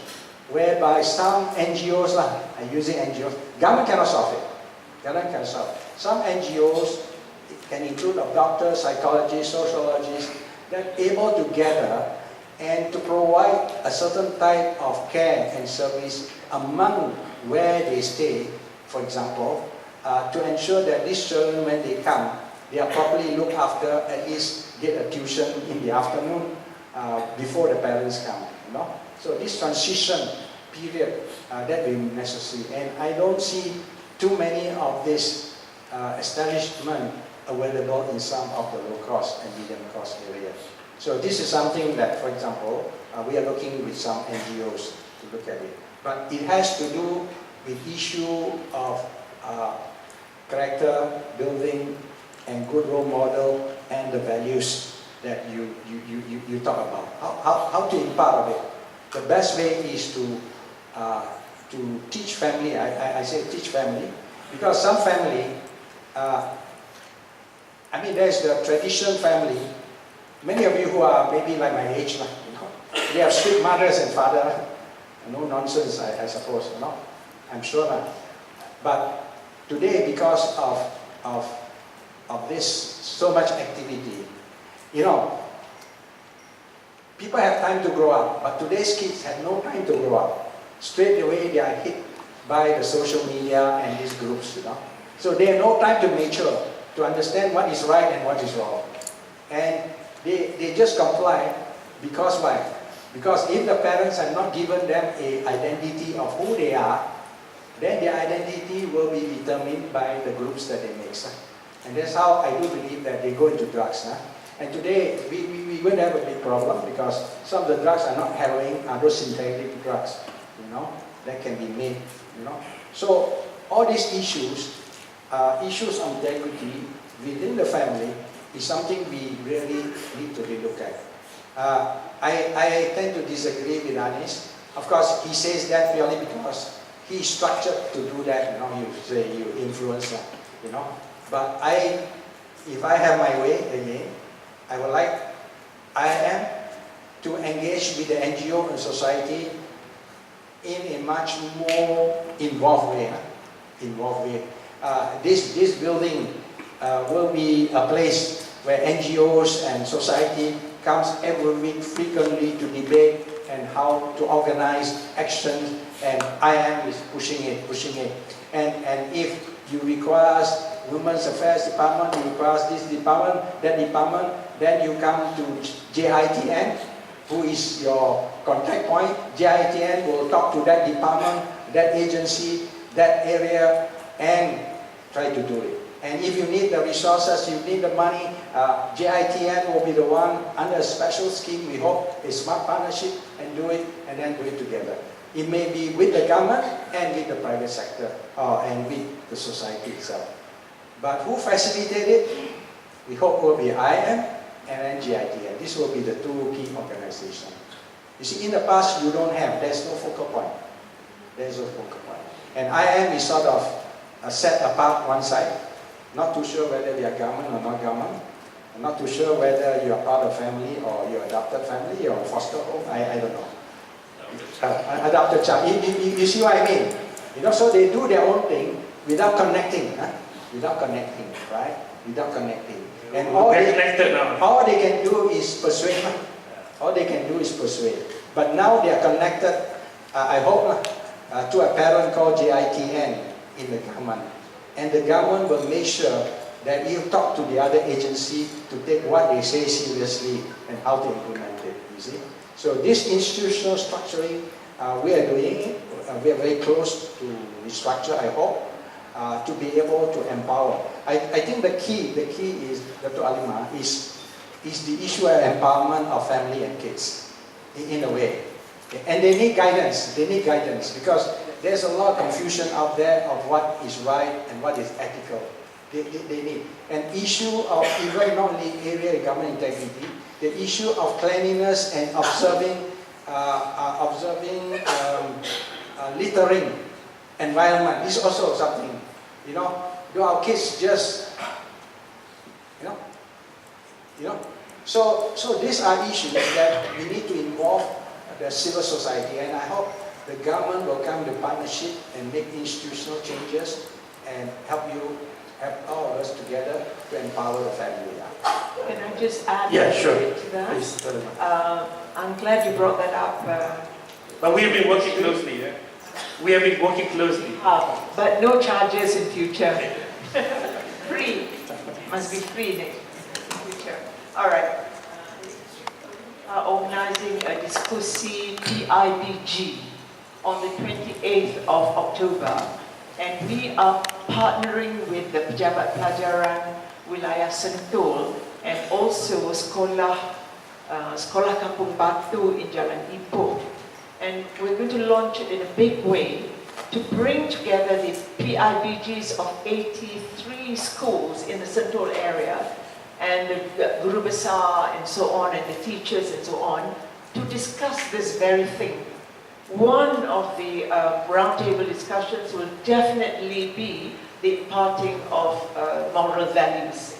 whereby some NGOs, I'm using NGOs, government cannot solve it. Government cannot solve it. Some NGOs, it can include of doctors, psychologists, sociologists, that are able to gather and to provide a certain type of care and service among where they stay, for example, to ensure that these children, when they come, they are properly looked after, at least get a tuition in the afternoon, before the parents come, you know. So this transition period that will be necessary, and I don't see too many of this establishment available in some of the low cost and medium cost areas. So this is something that, for example, we are looking with some NGOs to look at it. But it has to do with issue of character building and good role model and the values that you talk about. How to impart of it. The best way is to teach family. I say teach family because some family, I mean, there's the traditional family. Many of you who are maybe like my age, you know, they have strict mothers and fathers. No nonsense, I suppose, you know. I'm sure that. But today, because of this so much activity, you know, people have time to grow up, but today's kids have no time to grow up. Straight away, they are hit by the social media and these groups, you know. So they have no time to mature, to understand what is right and what is wrong. And they just comply because why? Because if the parents have not given them an identity of who they are, then their identity will be determined by the groups that they mix. And that's how I do believe that they go into drugs. And today, we're going to have a big problem because some of the drugs are not heroin, are those synthetic drugs, you know, that can be made, you know. So all these issues of integrity within the family is something we really need to relook at. I tend to disagree with Anis. Of course, he says that purely because he's structured to do that, you know, you say you influence that, you know. But if I have my way again, I would like IM to engage with the NGO and society in a much more involved way. This building will be a place where NGOs and society comes every week frequently to debate and how to organize actions, and IM is pushing it. And if you require Women's Affairs Department, you require this department, that department, then you come to JITN, who is your contact point. JITN will talk to that department, that agency, that area, and try to do it. And if you need the resources, you need the money, JITN will be the one under a special scheme, we hope, a smart partnership, and do it, and then do it together. It may be with the government and with the private sector, and with the society itself. But who facilitated it? We hope will be IM and then GITN. This will be the two key organizations. You see, in the past, you don't have, there's no focal point. There's no focal point. And IM is sort of set apart one side. Not too sure whether they are government or not government. I'm not too sure whether you are part of family or you're adopted family or foster home. I don't know. Adopted child. You see what I mean? You know, so they do their own thing without connecting. Without connecting, right? Without connecting. And all they can do is persuade. All they can do is persuade. But now they are connected, I hope, to a parent called JITN in the government. And the government will make sure that you talk to the other agency to take what they say seriously and how to implement it, you see. So this institutional structuring, we are doing it. We are very close to restructure, I hope, to be able to empower. I think the key is, Dr. Alima, is the issue of empowerment of family and kids, in a way. And they need guidance. They need guidance because there's a lot of confusion out there of what is right and what is ethical. They need. An issue of even not only area of government integrity, the issue of cleanliness and observing littering environment is also something. You know, do our kids just, you know? So these are issues that we need to involve the civil society, and I hope the government will come to partnership and make institutional changes and help all of us together to empower the family. Can I just add Yeah, sure. to that? Please, I'm glad you brought that up. But we have been working closely. We have been working closely. But no charges in future. Free. Must be free in future. All right. are organizing a diskusi PIBG on the 28th of October, and we are partnering with the Pejabat Pelajaran Wilayah Sentul and also Sekolah Kampung Batu in Jalan Ipoh. And we're going to launch it in a big way to bring together the PIBGs of 83 schools in the Sentul area and the Guru Besar and so on, and the teachers and so on, to discuss this very thing. One of the roundtable discussions will definitely be the imparting of moral values,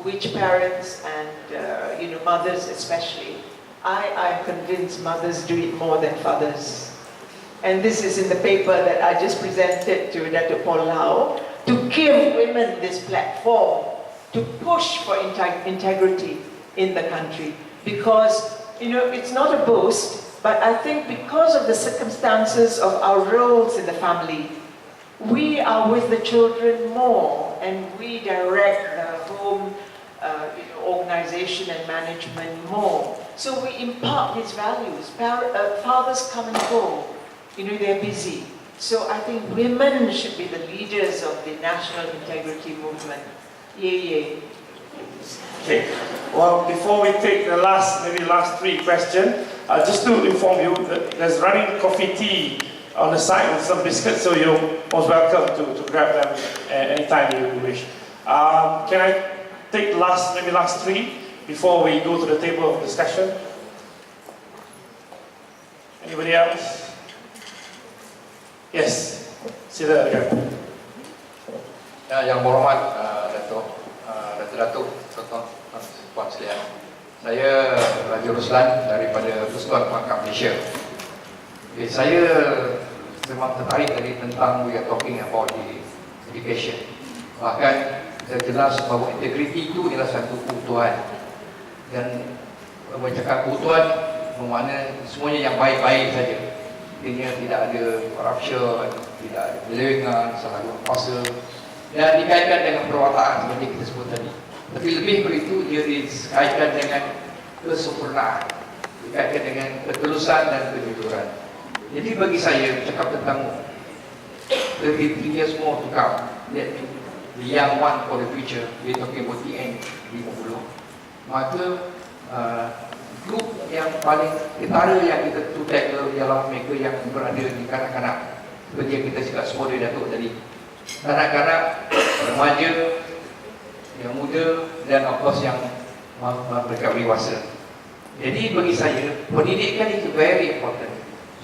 which parents and mothers especially, I am convinced mothers do it more than fathers. And this is in the paper that I just presented to Dr. Paul Lau, to give women this platform to push for integrity in the country. Because, it's not a boast, but I think because of the circumstances of our roles in the family, we are with the children more, and we direct the home organization and management more. So we impart these values. Fathers come and go, they're busy. So I think women should be the leaders of the national integrity movement. Yay. Okay. Well, before we take the last three questions, just to inform you that there's running coffee tea on the side with some biscuits, so you're most welcome to grab them anytime you wish. Can I take the last three before we go to the table of discussion? Anybody else? Yes, sila again. Yang berhormat Datuk Puan sekalian, saya Raja Ruslan daripada Persekutuan Melangkah Malaysia. Saya memang tertarik dari tentang we are talking about the education. Bahkan saya jelas bahawa integriti itu adalah satu keutuhan, dan bercakap keutuhan bermakna semuanya yang baik-baik saja. Artinya tidak ada corruption, tidak ada penyelewengan, salah guna kuasa, dan dikaitkan dengan perwataan seperti kita sebut tadi. Tapi lebih dari itu, dia dikaitkan dengan kesempurnaan, dikaitkan dengan ketulusan dan kejujuran. Jadi bagi saya bercakap tentang the 3 years more to come, that the young one for the future, we're talking about TN50, maka grup yang paling ketara yang kita tutek ialah mereka yang berada di kanak-kanak, seperti yang kita cakap semua dari Datuk tadi, kanak-kanak, remaja, yang muda, dan of course yang mereka dewasa. Jadi bagi saya, pendidikan itu very important.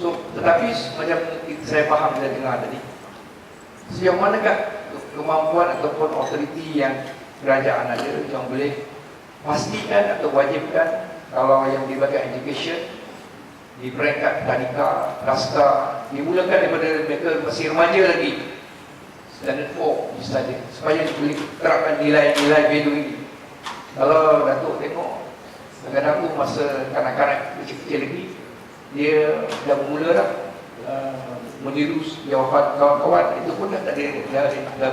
So, tetapi macam saya faham dan dengar tadi, sejauh manakah kemampuan ataupun authority yang kerajaan ada yang boleh pastikan atau wajibkan kalau yang di bahagian education, di peringkat tadika, kasta, dimulakan daripada mereka masih remaja lagi, standard 4 misalnya, supaya boleh terapkan nilai-nilai value ini. Kalau Datuk tengok, kadang-kadang aku masa kanak-kanak kecil-kecil lagi, dia dah mula dah meniru jawapan kawan-kawan, itu pun dah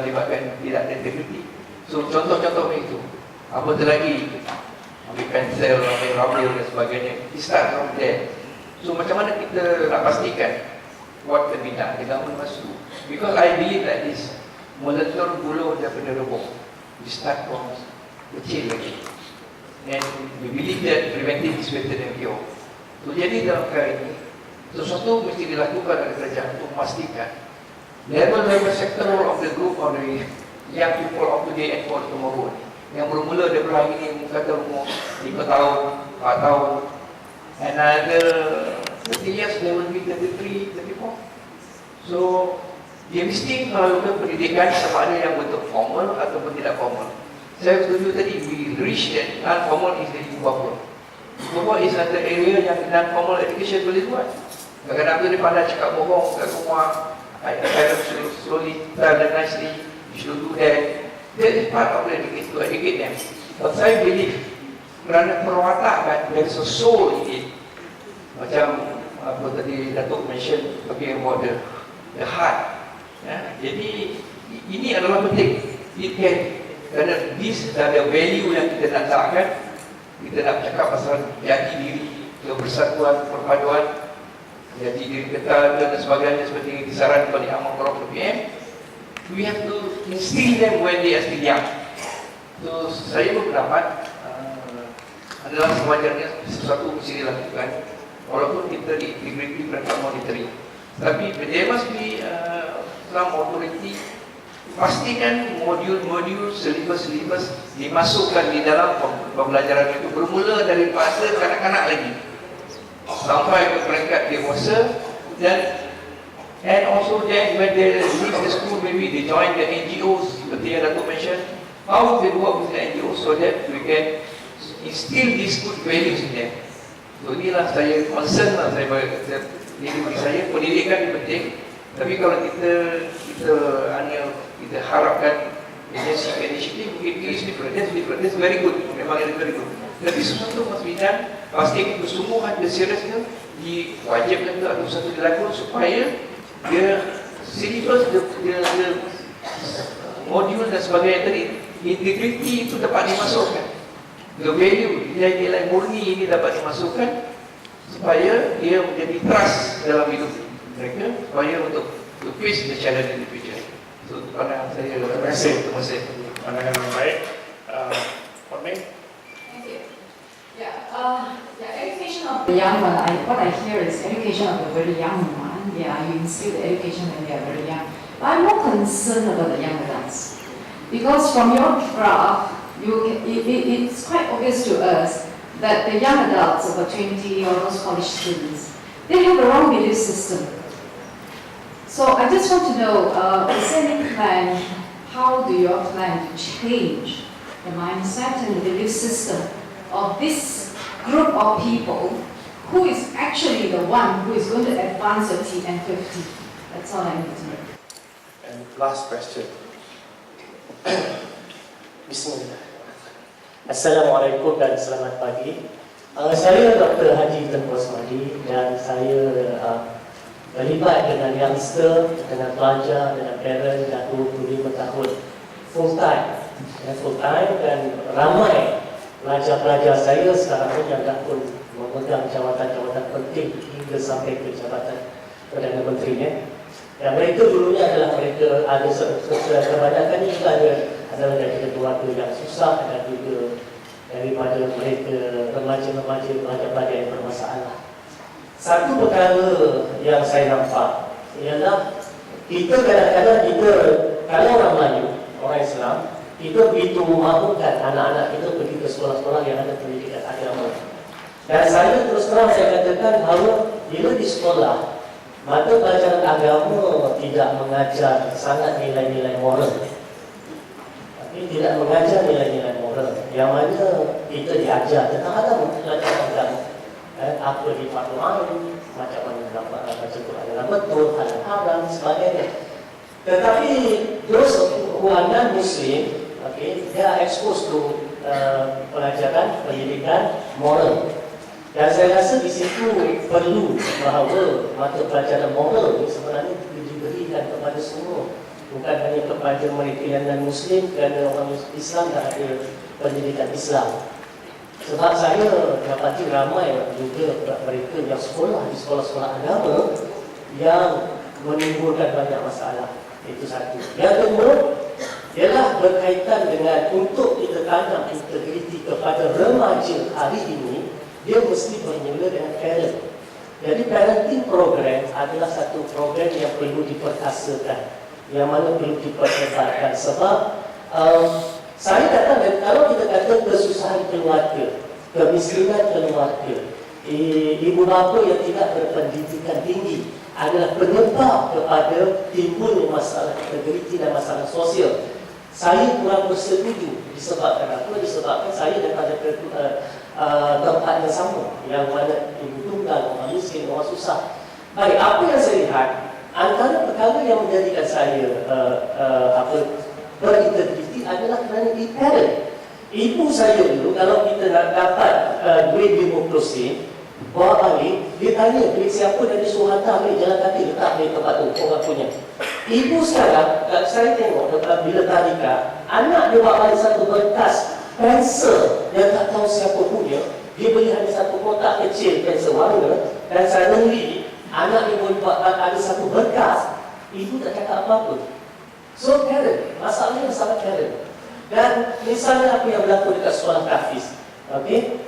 melibatkan tidak ada integriti. So contoh-contoh itu, apatah lagi ambil pensel, ambil rubber dan sebagainya, it start from there. So macam mana kita nak pastikan what can be done di dalam masa itu? Because I believe like this, meletur buluh daripada rebung, we start from kecil lagi, and we believe that preventive is better than cure. So jadi dalam perkara ini, sesuatu mesti dilakukan oleh kerajaan untuk memastikan level sectoral of the group of the young people of today and for tomorrow, yang bermula daripada hari ini kata umur 5 tahun, 4 tahun, and another 30 years they will be 33, 34. So dia mesti melakukan pendidikan sama ada yang bentuk formal ataupun tidak formal. Saya setuju tadi, we reach that non-formal is the bubble. Bubble is another area yang non-formal education boleh buat. Kadang-kadang tu dia pandai cakap bohong kat rumah, I slowly tell them nicely, you should do that. That is part of the education, to educate them. But saya believe, kerana perwataan, there is a soul in it. Macam apa tadi Datuk mention, talking about the heart. Ya, jadi ini adalah penting. It can, kerana this adalah value yang kita nak letakkan. Kita nak cakap pasal jati diri, kebersatuan, perpaduan, jadi diri kita dan sebagainya seperti disarankan oleh Amal Korok PM. We have to instill them when they are still young. So saya berpendapat adalah sewajarnya sesuatu mesti dilakukan walaupun kita diintegriti perangkat monetary. Tapi there must be some authority. Pastikan modul-modul, silibus-silibus dimasukkan di dalam pembelajaran itu bermula daripada kanak-kanak lagi sampai ke peringkat dewasa, dan and also then when they leave the school, maybe they join the NGOs seperti yang Datuk mention, how they work with the NGOs so that we can instill these good values in them. So inilah saya concern lah, bagi saya pendidikan ini penting. Tapi kalau kita harapkan agensi initiative, mungkin it is different, that's very good, memang itu very good. Tapi sesuatu must be done, pastikan kesungguhan, seriusnya diwajibkan itu atau sesuatu dilakukan supaya dia silibus, dia modul dan sebagainya tadi, integriti itu dapat dimasukkan, the value, nilai-nilai murni ini dapat dimasukkan supaya dia menjadi trust dalam hidup mereka, supaya untuk to face the challenge in the future. So pandangan saya, terima kasih. Pandangan yang baik. Pak Meng. Thank you. Education of the young one, what I hear is education of the very young one. Yeah, you instill the education when they are very young. But I'm more concerned about the young adults. Because from your graph, it's quite obvious to us that the young adults, over 20 or those college students, they have the wrong belief system. So I just want to know, is there any plan, how do you plan to change the mindset and the belief system of this group of people who is actually the one who is going to advance your TN50? That's all I need to know. And last question. Bismillah. Assalamualaikum dan selamat pagi. Saya Dr. Haji Tengku dan saya terlibat dengan youngster, dengan pelajar, dengan parent dah 25 tahun full time dan ramai pelajar-pelajar saya sekarang ini yang dah pun memegang jawatan-jawatan penting hingga sampai ke jabatan Perdana Menterinya. Dan mereka dulunya adalah mereka ada kebanyakan ini adalah dari keluarga yang susah dan juga daripada mereka remaja-remaja, pelajar-pelajar yang bermasalah. Satu perkara yang saya nampak ialah kita kadang-kadang kalau orang Melayu, orang Islam, kita begitu mahukan anak-anak kita pergi ke sekolah-sekolah yang ada pendidikan agama. Dan saya terus terang saya katakan bahawa bila di sekolah, mata pelajaran agama tidak mengajar sangat nilai-nilai moral. Tapi tidak mengajar nilai-nilai moral. Yang mana kita diajar tentang agama, pelajaran agama. Apa di fardu ain, macam mana baca Quran dalam betul, halal haram, sebagainya. Tetapi those who are non-Muslim, okay, they are exposed to pelajaran pendidikan moral. Dan saya rasa di situ perlu bahawa mata pelajaran moral ini sebenarnya diberikan kepada semua, bukan hanya kepada mereka yang non-Muslim, kerana orang Islam dah ada pendidikan Islam. Sebab saya dapati ramai juga mereka yang sekolah di sekolah-sekolah agama yang menimbulkan banyak masalah. Itu satu. Yang kedua ialah berkaitan dengan untuk kita tanam integriti kepada remaja hari ini, dia mesti bermula dengan parent. Jadi parenting program adalah satu program yang perlu diperkasakan, yang mana perlu diperhebatkan. Sebab saya katakan kalau kita kata kesusahan keluarga, kemiskinan keluarga, ibu bapa yang tidak berpendidikan tinggi adalah penyebab kepada timbulnya masalah integriti dan masalah sosial. Saya kurang bersetuju. Disebabkan apa? Disebabkan saya daripada tempat yang sama, yang mana ibu tunggal, orang miskin, orang susah. Baik, apa yang saya lihat, antara perkara yang menjadikan saya berintegriti adalah kerana parent. Ibu saya dulu, kalau kita nak dapat duit 50 sen, bawa balik, dia tanya duit siapa dan dia suruh hantar balik jalan kaki, letak di tempat tu, orang punya. Ibu sekarang, saya tengok bila tadika, anak dia bawa balik satu berkas pensel, dia tak tahu siapa punya, dia beli hanya satu kotak kecil pensel warna, dan suddenly anak dia boleh buat ada satu berkas, ibu tak cakap apa-apa. So parent, masalahnya sangat parent. Dan misalnya apa yang berlaku dekat sekolah tahfiz, okey,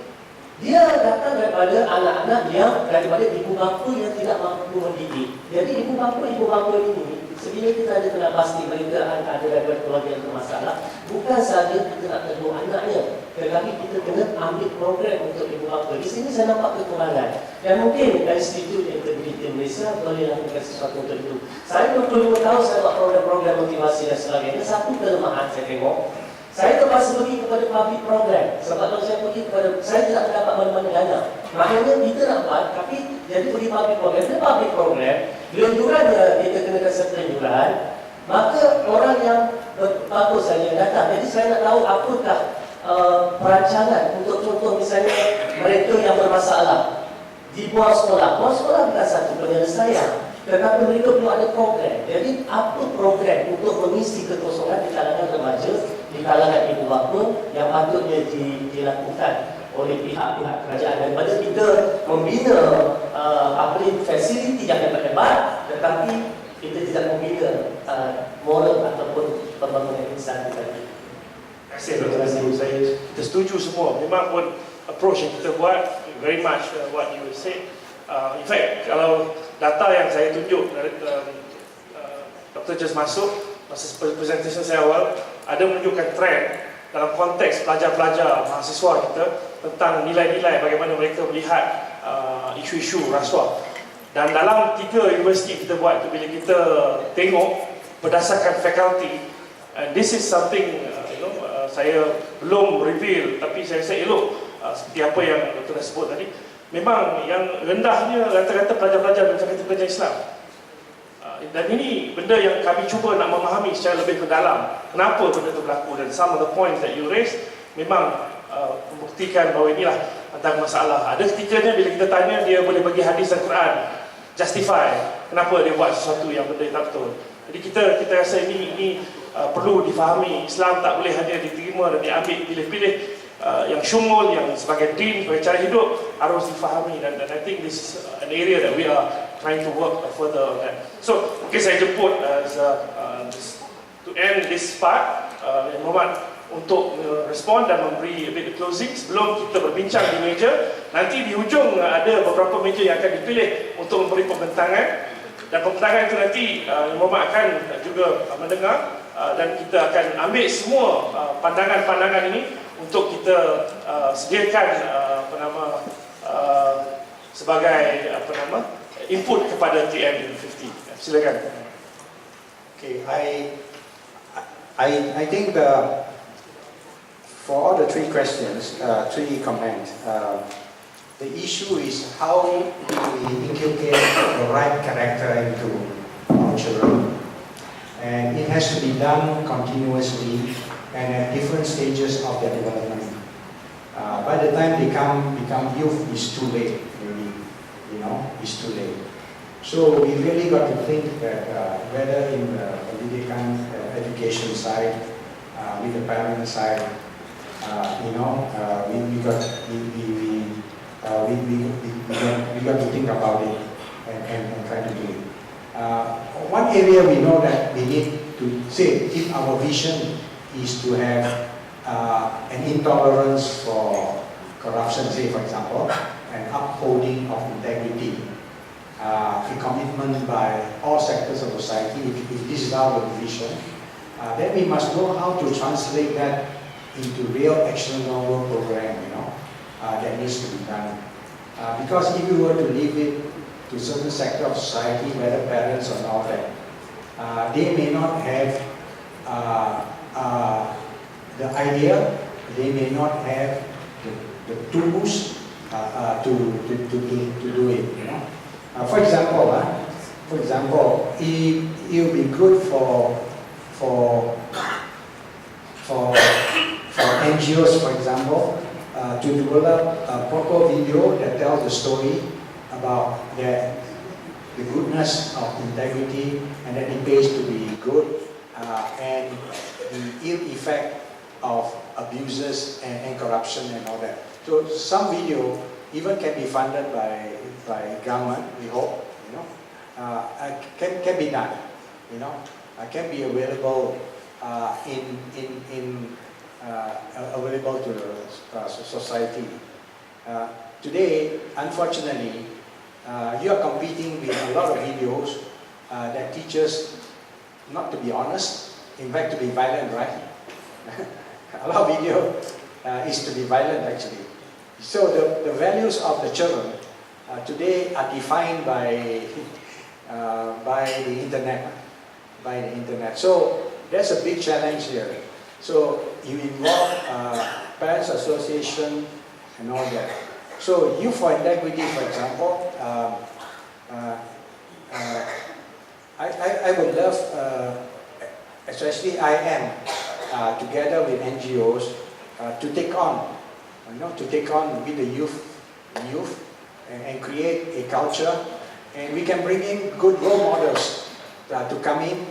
dia datang daripada anak-anak yang daripada ibu bapa yang tidak mampu mendidik. Jadi ibu bapa ini, sebila kita ada kena pasti mereka ada daripada keluarga yang bermasalah, bukan sahaja kita nak tegur anaknya, tetapi kita kena ambil program untuk ibu bapa. Di sini saya nampak kekurangan, dan mungkin Institut Integriti Malaysia boleh lakukan sesuatu untuk itu. Saya 25 tahun saya buat program-program motivasi dan sebagainya. Satu kelemahan saya tengok, saya terpaksa pergi kepada public program. Sebab kalau saya pergi kepada, saya tidak mendapat mana-mana dana. Maknanya kita nak buat, tapi jadi pergi public program. Bila public program, bila yurannya kita kenakan serta yuran, maka orang yang bagus saja datang. Jadi saya nak tahu apakah perancangan untuk contoh misalnya mereka yang bermasalah di bawah sekolah. Bawah sekolah bukan satu penyelesaian, tetapi mereka perlu ada program. Jadi apa program untuk mengisi kekosongan di kalangan remaja, di kalangan ibu bapa yang patutnya dilakukan oleh pihak-pihak kerajaan, daripada kita membina fasiliti yang hebat-hebat, tetapi kita tidak membina moral ataupun pembangunan insan tadi. Terima kasih. Kita setuju semua. Memang pun approach yang kita buat very much what you said. In fact, kalau data yang saya tunjuk dari Dr. Just masuk masa presentation saya awal, ada menunjukkan trend dalam konteks pelajar-pelajar mahasiswa kita tentang nilai-nilai bagaimana mereka melihat isu-isu rasuah. Dan dalam 3 universiti kita buat itu, bila kita tengok berdasarkan faculty, and this is something saya belum reveal, tapi saya rasa elok seperti apa yang Dr. dah sebut tadi. Memang yang rendahnya rata-rata pelajar-pelajar pelajar Islam. Dan ini benda yang kami cuba nak memahami secara lebih mendalam kenapa benda itu berlaku, dan some of the points that you raised memang membuktikan bahawa inilah tentang masalah. Ada ketikanya bila kita tanya, dia boleh bagi hadis dan Quran justify kenapa dia buat sesuatu yang benda tak betul. Jadi kita rasa ini perlu difahami. Islam tak boleh hanya diterima dan diambil pilih-pilih. Yang syumul, yang sebagai din, sebagai cara hidup harus difahami, dan I think this is an area that we are trying to work further on that. So, mungkin saya jemput to end this part, Muhammad untuk respon dan memberi a bit of closing sebelum kita berbincang di meja. Nanti di hujung ada beberapa meja yang akan dipilih untuk memberi pembentangan, dan pembentangan itu nanti Muhammad akan juga mendengar, dan kita akan ambil semua pandangan-pandangan ini untuk kita sediakan sebagai input kepada TN50. Silakan. Okay, I think for all the 3 questions, 3 comments. The issue is how do we inculcate the right character into our children, and it has to be done continuously and at different stages of their development. By the time they become youth, it's too late. Maybe, it's too late. So we really got to think that whether in the pendidikan education side, with the parent side, we got to think about it and try to do it. One area we know that we need to say, if our vision is to have an intolerance for corruption, say for example, an upholding of integrity, a commitment by all sectors of society. If this is our vision, then we must know how to translate that into real actionable program, that needs to be done. Because if we were to leave it to certain sector of society, whether parents or not, they may not have the idea, they may not have the tools to do it. For example, it would be good for NGOs, for example, to develop a proper video that tells the story about the goodness of integrity, and that it pays to be good, and the ill effect of abuses and corruption and all that. So some video even can be funded by government, we hope, can be done, can be available available to the society. Today, unfortunately, you are competing with a lot of videos that teach us not to be honest, in fact to be violent, right? A lot of video is to be violent actually. So the values of the children today are defined by the internet. So there's a big challenge here. So you involve parents association and all that. So Youth for Integrity, for example, I would love, especially I am, together with NGOs, to take on with the youth and create a culture, and we can bring in good role models to come in,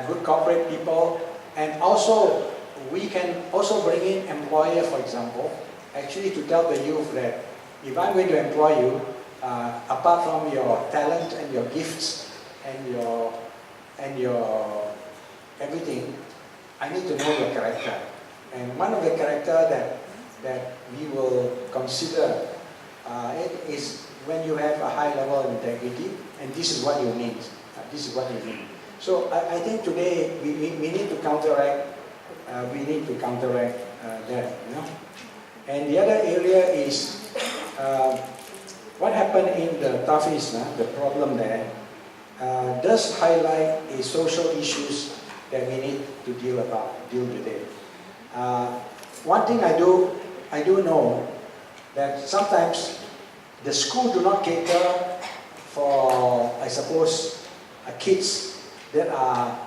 good corporate people, and also we can also bring in employer, for example, actually to tell the youth that if I'm going to employ you, apart from your talent and your gifts and your everything, I need to know your character. And one of the character that we will consider it is when you have a high level of integrity, and this is what you need. So I think today we need to counteract. That. And the other area is what happened in the Tafis. The problem there does highlight a social issues that we need to deal today. One thing I do know that sometimes the school do not cater for, I suppose, kids that are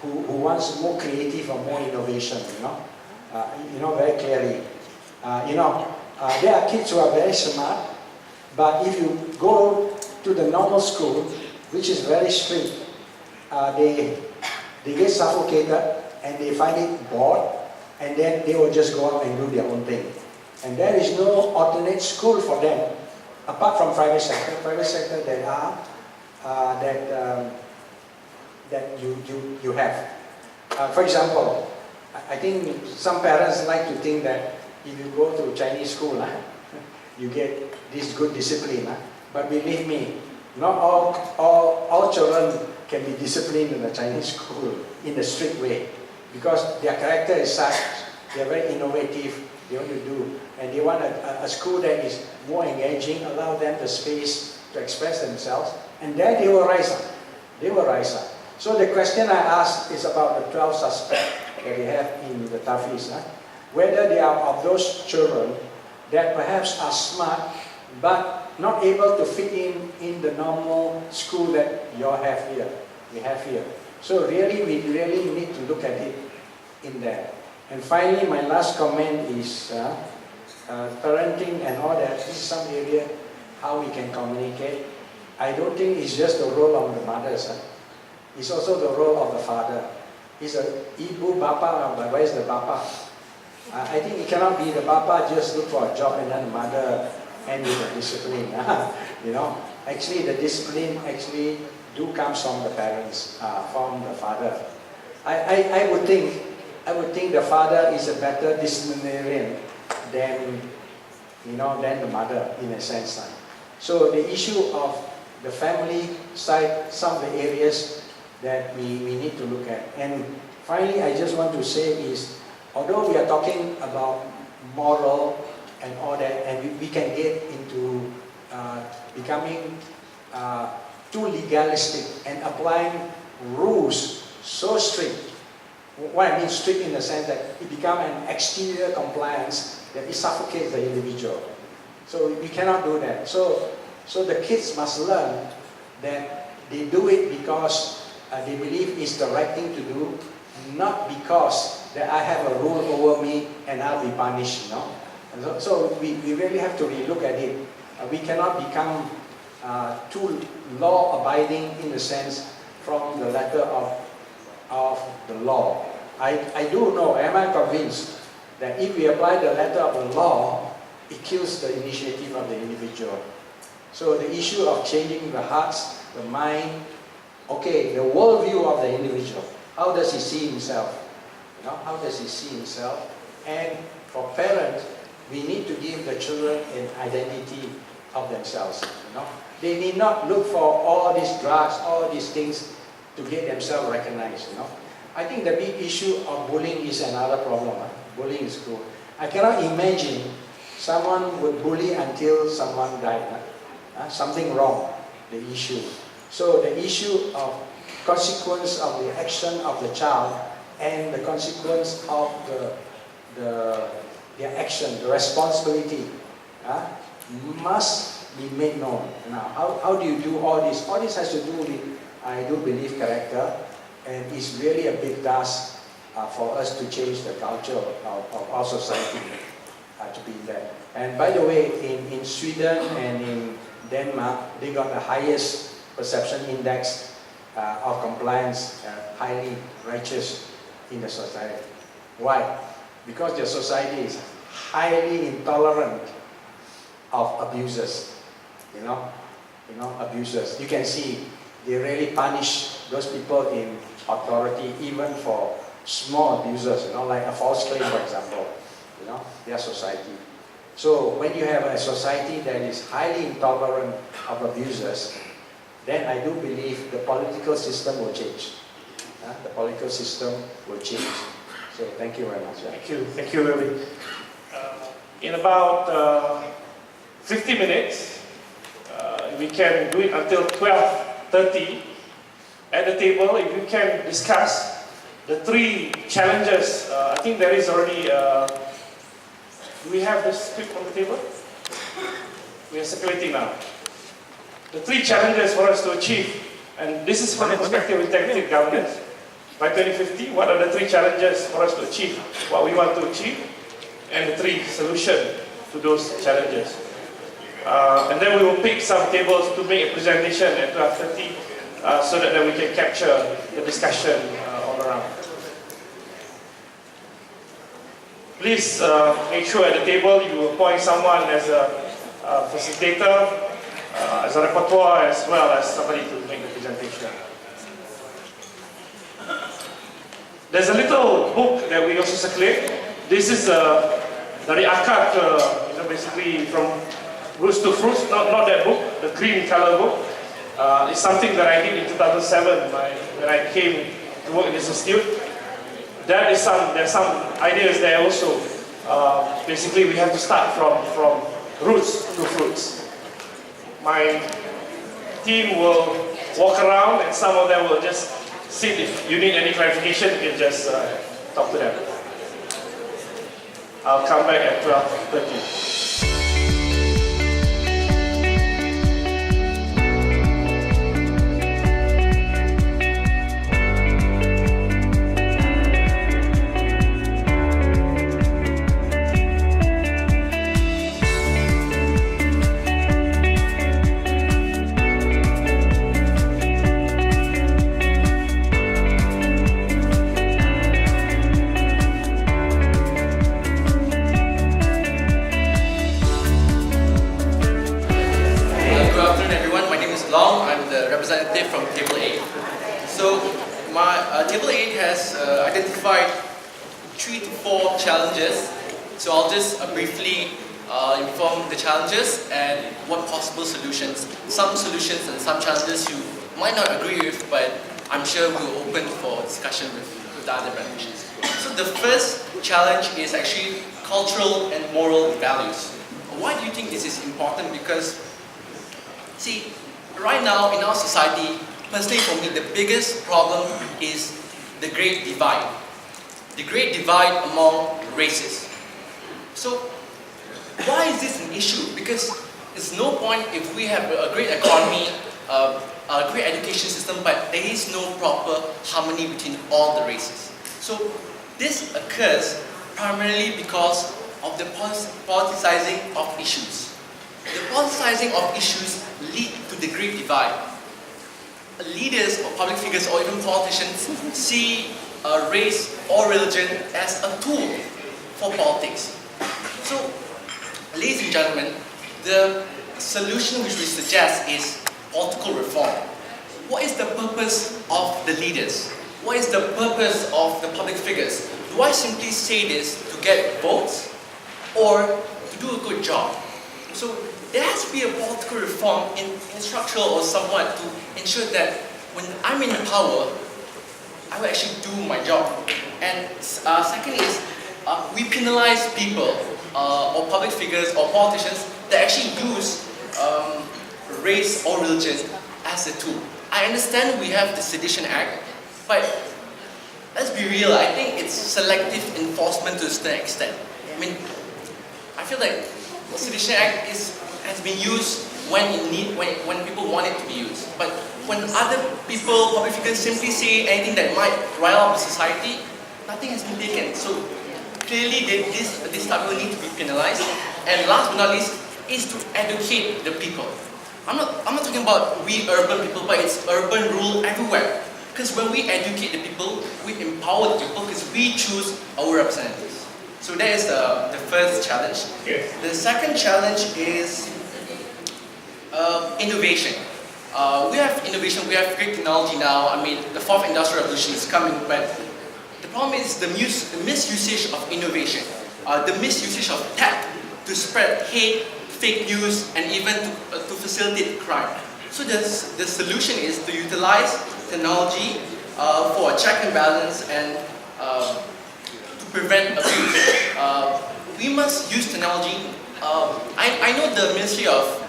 who wants more creative or more innovation. Very clearly. There are kids who are very smart, but if you go to the normal school, which is very strict, they get suffocated and they find it bored, and then they will just go out and do their own thing. And there is no alternate school for them, apart from private sector. Private sector there are that you have. For example, I think some parents like to think that if you go to Chinese school, you get this good discipline. But believe me, not all children can be disciplined in the Chinese school in a strict way, because their character is such, they are very innovative, they want to do, and they want a school that is more engaging, allow them the space to express themselves, and then they will rise up. So the question I asked is about the 12 suspects that we have in the Tafis, whether they are of those children that perhaps are smart, but not able to fit in the normal school that we have here. So really, we really need to look at it in there. And finally, my last comment is parenting and all that. This is some area how we can communicate. I don't think it's just the role of the mothers. It's also the role of the father. It's a ibu bapa, but where's the bapa? I think it cannot be the bapa just look for a job and then the mother and with the discipline. Actually the discipline actually do comes from the parents, from the father. I would think the father is a better disciplinarian than the mother in a sense. So the issue of the family side, some of the areas that we need to look at. And finally, I just want to say is, although we are talking about moral and all that, and we can get into becoming too legalistic and applying rules so strict. What I mean strict in the sense that it becomes an exterior compliance that it suffocates the individual. So we cannot do that. So the kids must learn that they do it because they believe it's the right thing to do, not because that I have a rule over me and I'll be punished. And so we really have to relook at it. We cannot become too law-abiding in the sense from the letter of the law. I do know, am I convinced that if we apply the letter of the law, it kills the initiative of the individual. So the issue of changing the hearts, the mind, okay, the worldview of the individual. How does he see himself? You know, how does he see himself? And for parents, we need to give the children an identity of themselves. You know, they need not look for all these drugs, all these things to get themselves recognized. You know, I think the big issue of bullying is another problem. Bullying is cruel. I cannot imagine someone would bully until someone died. Something wrong, the issue. So the issue of consequence of the action of the child and the consequence of their action, the responsibility, must be made known. Now, how do you do all this? All this has to do with, I do believe, character, and it's really a big task for us to change the culture of our society to be there. And by the way, in Sweden and in Denmark, they got the highest perception index of compliance, highly righteous in the society. Why? Because their society is highly intolerant of abusers. You know, abusers. You can see they really punish those people in authority, even for small abusers. You know, like a false claim, for example. You know, their society. So when you have a society that is highly intolerant of abusers, then I do believe the political system will change. The political system will change. So thank you very much. Thank you, Ravi. In about 50 minutes, we can do it until 12:30 at the table. If you can discuss the 3 challenges, I think there is already. Do we have the script on the table? We are circulating now. The 3 challenges for us to achieve, and this is from the perspective of integrated governance. By 2050, what are the 3 challenges for us to achieve what we want to achieve, and the 3 solutions to those challenges. And then we will pick some tables to make a presentation at 12:30 so that we can capture the discussion all around. Please make sure at the table you appoint someone as a facilitator, as a rapporteur, as well as somebody to make the presentation. There's a little book that we also circulate. This is dari akar ke, basically from roots to fruits. Not that book, the green color book. It's something that I did in 2007 when I came to work in this institute. There's some ideas there also. Basically, we have to start from roots to fruits. My team will walk around, and some of them will just sit. If you need any clarification, you can just talk to them. I'll come back at 12:30. From Table 8. So, Table 8 has identified 3 to 4 challenges. So I'll just briefly inform the challenges and what possible solutions. Some solutions and some challenges you might not agree with, but I'm sure we'll open for discussion with the other practitioners. So the first challenge is actually cultural and moral values. Why do you think this is important? Because, see, right now in our society, personally for me, the biggest problem is the great divide. The great divide among races. So, why is this an issue? Because there's no point if we have a great economy, a great education system, but there is no proper harmony between all the races. So, this occurs primarily because of the politicizing of issues. The politicizing of issues lead to the great divide. Leaders or public figures or even politicians see race or religion as a tool for politics. So, ladies and gentlemen, the solution which we suggest is political reform. What is the purpose of the leaders? What is the purpose of the public figures? Do I simply say this to get votes or to do a good job? So there has to be a political reform in structural or somewhat to ensure that when I'm in power, I will actually do my job. And second is, we penalize people or public figures or politicians that actually use race or religion as a tool. I understand we have the Sedition Act, but let's be real, I think it's selective enforcement to a certain extent. I mean, I feel like the Sedition Act has been used when people want it to be used. But when other people, public figures, simply say anything that might rile up the society, nothing has been taken. So clearly, this type of people need to be penalized. And last but not least, is to educate the people. I'm not talking about we urban people, but it's urban rural everywhere. Because when we educate the people, we empower the people because we choose our representatives. So that is the first challenge. Yes. The second challenge is innovation. We have innovation, we have great technology now. I mean, the fourth industrial revolution is coming, but the problem is the misusage of innovation, the misusage of tech to spread hate, fake news, and even to facilitate crime. So the solution is to utilize technology for a check and balance and to prevent abuse. We must use technology. I know the Ministry of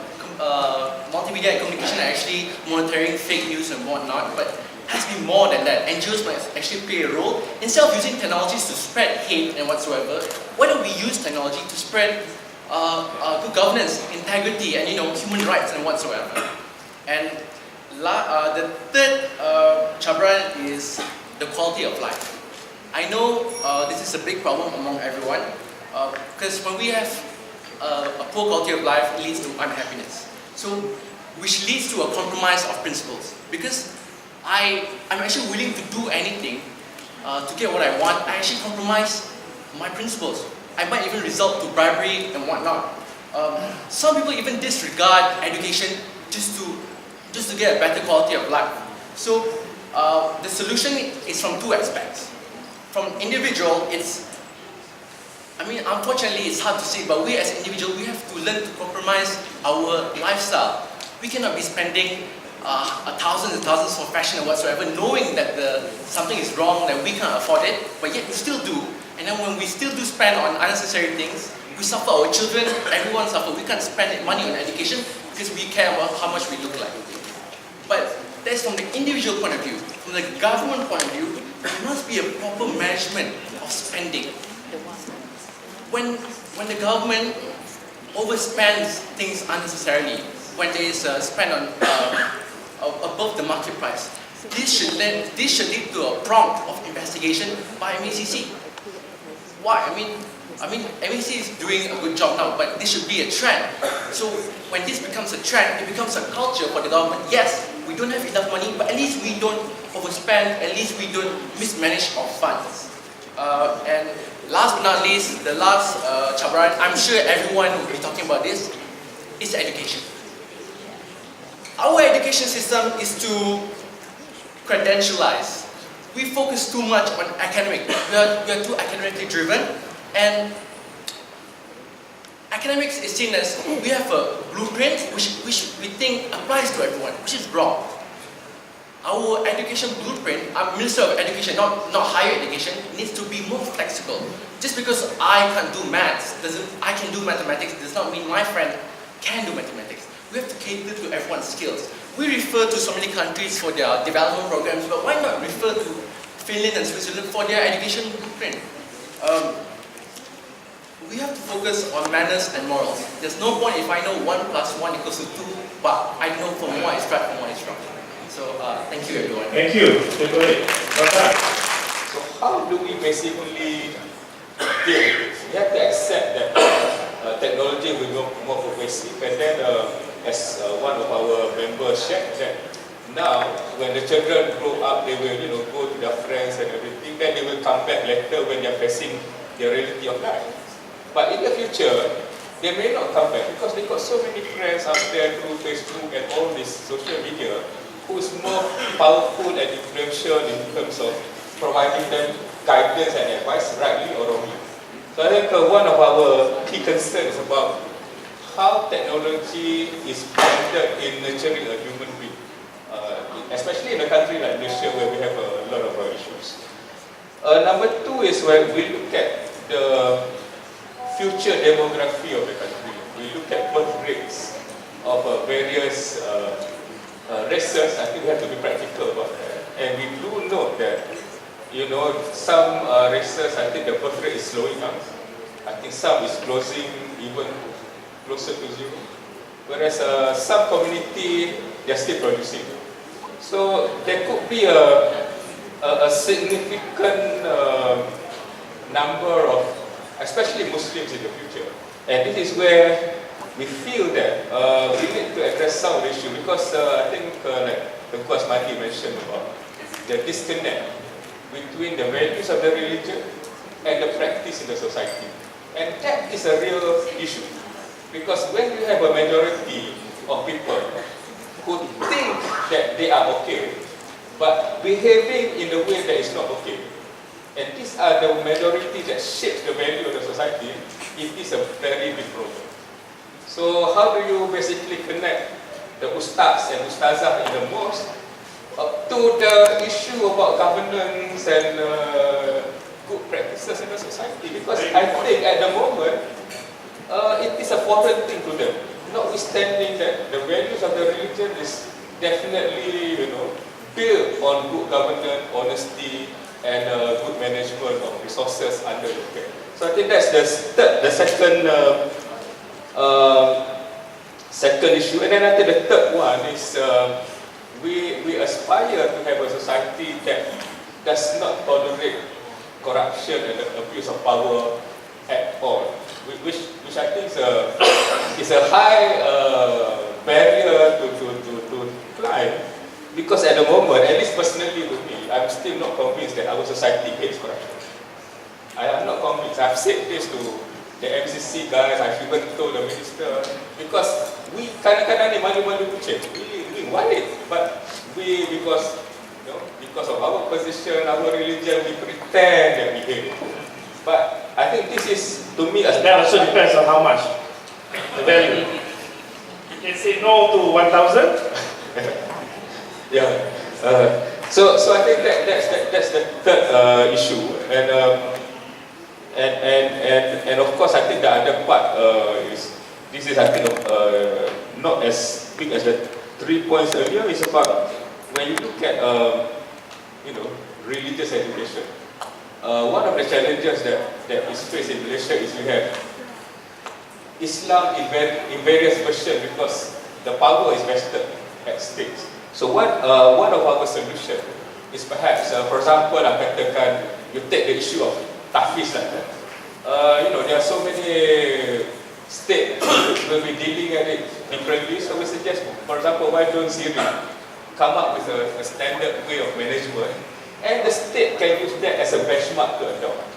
Multimedia and Communication are actually monitoring fake news and whatnot, but it has to be more than that. NGOs must actually play a role. Instead of using technologies to spread hate and whatsoever, why don't we use technology to spread good governance, integrity, and human rights and whatsoever. And the third chabran is the quality of life. I know this is a big problem among everyone because when we have a poor quality of life, it leads to unhappiness. So, which leads to a compromise of principles. Because I'm actually willing to do anything to get what I want. I actually compromise my principles. I might even resort to bribery and whatnot. Some people even disregard education just to get a better quality of life. So the solution is from two aspects. From individual, unfortunately it's hard to say, but we as individuals, we have to learn to compromise our lifestyle. We cannot be spending thousands and thousands for fashion or whatsoever, knowing that something is wrong, that we can't afford it, but yet we still do. And then when we still do spend on unnecessary things, we suffer, our children, everyone suffer. We can't spend money on education because we care about how much we look like. But that's from the individual point of view. From the government point of view, there must be a proper management of spending. When the government overspends things unnecessarily, when there is a spend on above the market price, this should lead to a prompt of investigation by MACC. Why? I mean, MACC is doing a good job now, but this should be a trend. So when this becomes a trend, it becomes a culture for the government. Yes, we don't have enough money, but at least we don't overspend, at least we don't mismanage our funds. And last but not least, the last chabran, I'm sure everyone will be talking about this, is education. Our education system is to credentialize. We focus too much on academic. We are too academically driven, and academics is seen as we have a blueprint which we think applies to everyone, which is wrong. Our education blueprint, our Minister of Education, not higher education, needs to be more flexible. Just because I can't do maths, I can do mathematics, does not mean my friend can do mathematics. We have to cater to everyone's skills. We refer to so many countries for their development programs, but why not refer to Finland and Switzerland for their education blueprint? We have to focus on manners and morals. There's no point if I know 1 + 1 = 2, but I know from one is right, from one is wrong. So thank you everyone. Thank you. So how do we basically deal with this? We have to accept that technology will be more pervasive, and then as one of our members shared that now when the children grow up, they will go to their friends and everything, then they will come back later when they are facing their reality of life. But in the future, they may not come back because they got so many friends out there through Facebook and all this social media who is more powerful and influential in terms of providing them guidance and advice, rightly or wrongly. So I think one of our key concerns is about how technology is blended in nurturing a human being, especially in a country like Malaysia where we have a lot of issues. Number two is when we look at the future demography of the country. We look at birth rates of various races. I think we have to be practical about that. And we do note that, you know, some races, I think the birth rate is slowing down. I think some is closing even closer to zero. Whereas some community, they are still producing. So there could be a significant number of, especially Muslims in the future. And this is where we feel that we need to address some of the issue because I think like Ketua Asmadi mentioned about the disconnect between the values of the religion and the practice in the society. And that is a real issue. Because when you have a majority of people who think that they are okay, but behaving in a way that is not okay, and these are the majority that shapes the value of the society, it is a very big problem. So how do you basically connect the ustaz and ustazah in the mosque to the issue about governance and good practices in the society? Because I think at the moment, it is a foreign thing to them. Notwithstanding that the values of the religion is definitely, you know, built on good governance, honesty, and good management of resources under the care. So I think that's the second issue. And then I think the third one is we aspire to have a society that does not tolerate corruption and the abuse of power at all, which I think is a high barrier to climb. Because at the moment, at least personally with me, I'm still not convinced that our society hates corruption. I am not convinced. I've said this to the MCC guys, I've even told the minister, because we kadang-kadang ni malu-malu kucing. We want it, but because of our position, our religion, we pretend that we hate it. But I think this is, to me, that also depends on how much the value. You can say no to 1,000. Yeah. So I think that's the third issue, and of course I think the other part is this is I think not as big as the 3 points earlier. It's about when you look at religious education. One of the challenges that is faced in Malaysia is we have Islam in various versions because the power is vested at states. So one of our solutions is perhaps, for example, katakan you take the issue of tahfiz like that. There are so many states will be dealing at it differently. So we suggest, for example, why don't Siri come up with a standard way of management, and the state can use that as a benchmark to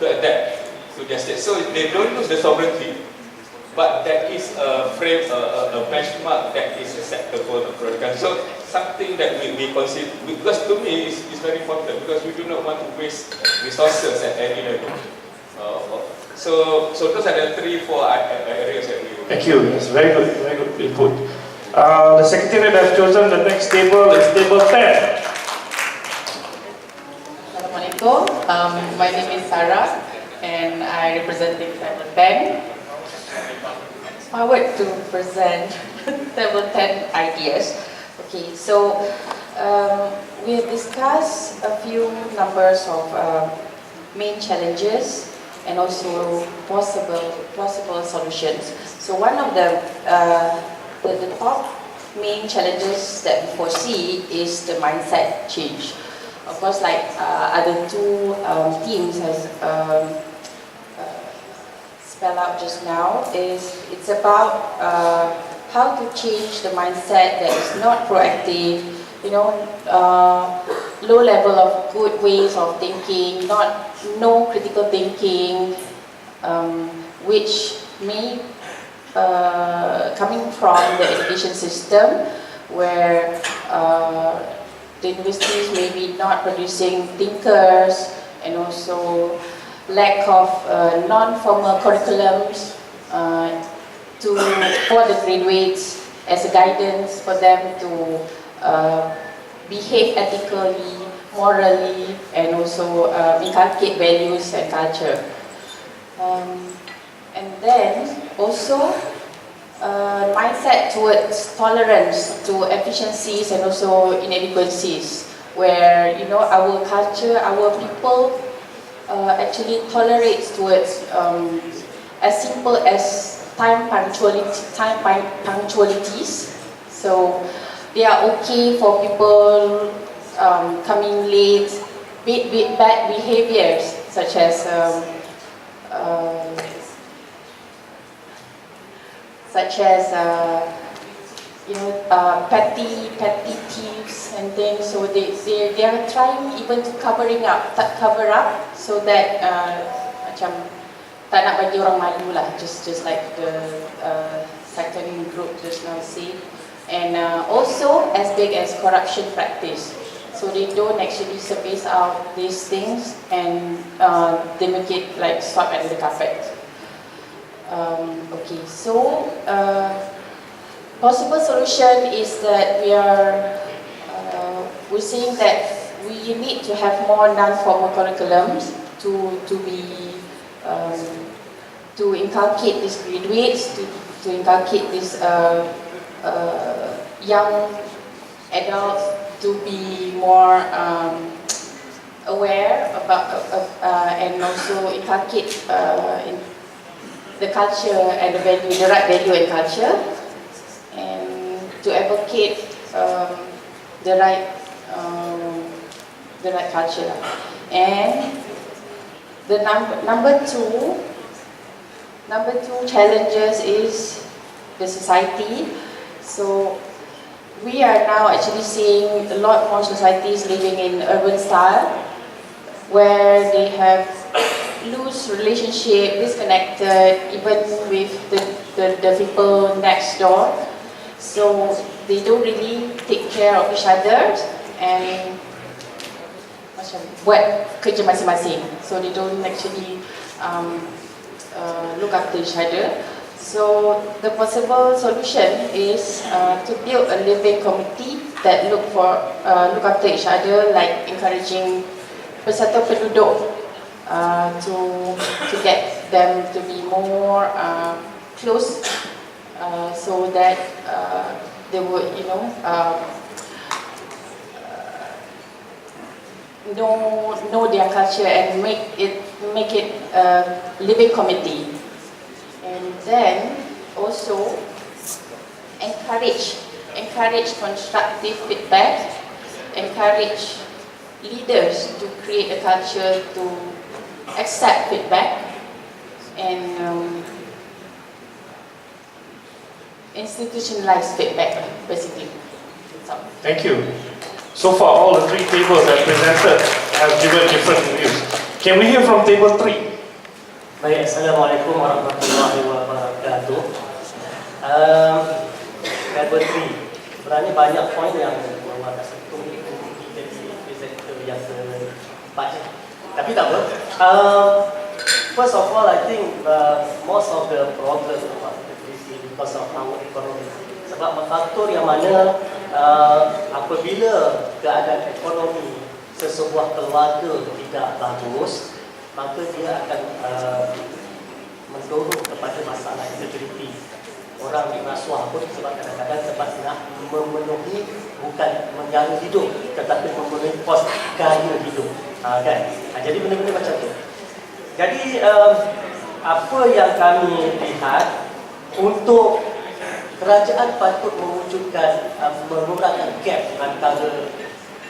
adapt to their state. So they don't lose the sovereignty, but that is a frame, a benchmark that is acceptable to kerajaan. So something that we consider, because to me is very important, because we do not want to waste resources at any level. So those are the 3-4 areas that we. Thank you. That's very good input. The secretariat has chosen the next table is table 10. Assalamualaikum. My name is Sarah, and I represent the table 10. I would to present table 10 ideas. Okay, so we have discussed a few numbers of main challenges and also possible solutions. So one of the top main challenges that we foresee is the mindset change. Of course, like other two teams has spelled out just now, it's about how to change the mindset that is not proactive, low level of good ways of thinking, no critical thinking, which may coming from the education system, where the universities may be not producing thinkers, and also lack of non-formal curriculums for the graduates as a guidance for them to behave ethically, morally, and also inculcate values and culture. And then also mindset towards tolerance to efficiencies and also inadequacies, where our culture, our people actually tolerates towards as simple as time punctualities. So they are okay for people coming late, bad behaviors such as petty thieves and things. So they are trying even to cover up so that macam tak nak bagi orang malu lah, just like the second group just now said. And also as big as corruption practice. So they don't actually space out these things, and they make it like swept under the carpet. Okay, so possible solution is that we're saying that we need to have more non-formal curriculums to inculcate these graduates, to inculcate these young adults to be more aware about and also inculcate in the culture and the value, the right value and culture, and to advocate the right culture. And the number two challenges is the society. So we are now actually seeing a lot more societies living in urban style, where they have loose relationship, disconnected even with the people next door. So they don't really take care of each other and buat kerja masing-masing. So they don't actually look after each other. So the possible solution is to build a living community that look after each other, like encouraging persatuan penduduk to get them to be more close, so that they would know their culture and make it a living community. And then also encourage constructive feedback, encourage leaders to create a culture to accept feedback, and institutionalize feedback, basically. Thank you. So far, all the three tables that presented have given different views. Can we hear from table 3? Baik, Assalamualaikum warahmatullahi wabarakatuh. Table 3, sebenarnya banyak poin yang berwarna satu kita di presenter yang keempat. Tapi tak apa. First of all, I think most of the problem about integrity because of our economy. Sebab faktor yang mana apabila keadaan ekonomi sesebuah keluarga tidak bagus, maka dia akan mendorong kepada masalah integriti. Orang dirasuah pun sebab kadang-kadang sebab nak memenuhi bukan menjaga hidup, tetapi memenuhi kos gaya hidup. Kan? Jadi benda-benda macam tu. Jadi apa yang kami lihat, untuk kerajaan patut mewujudkan mengurangkan gap antara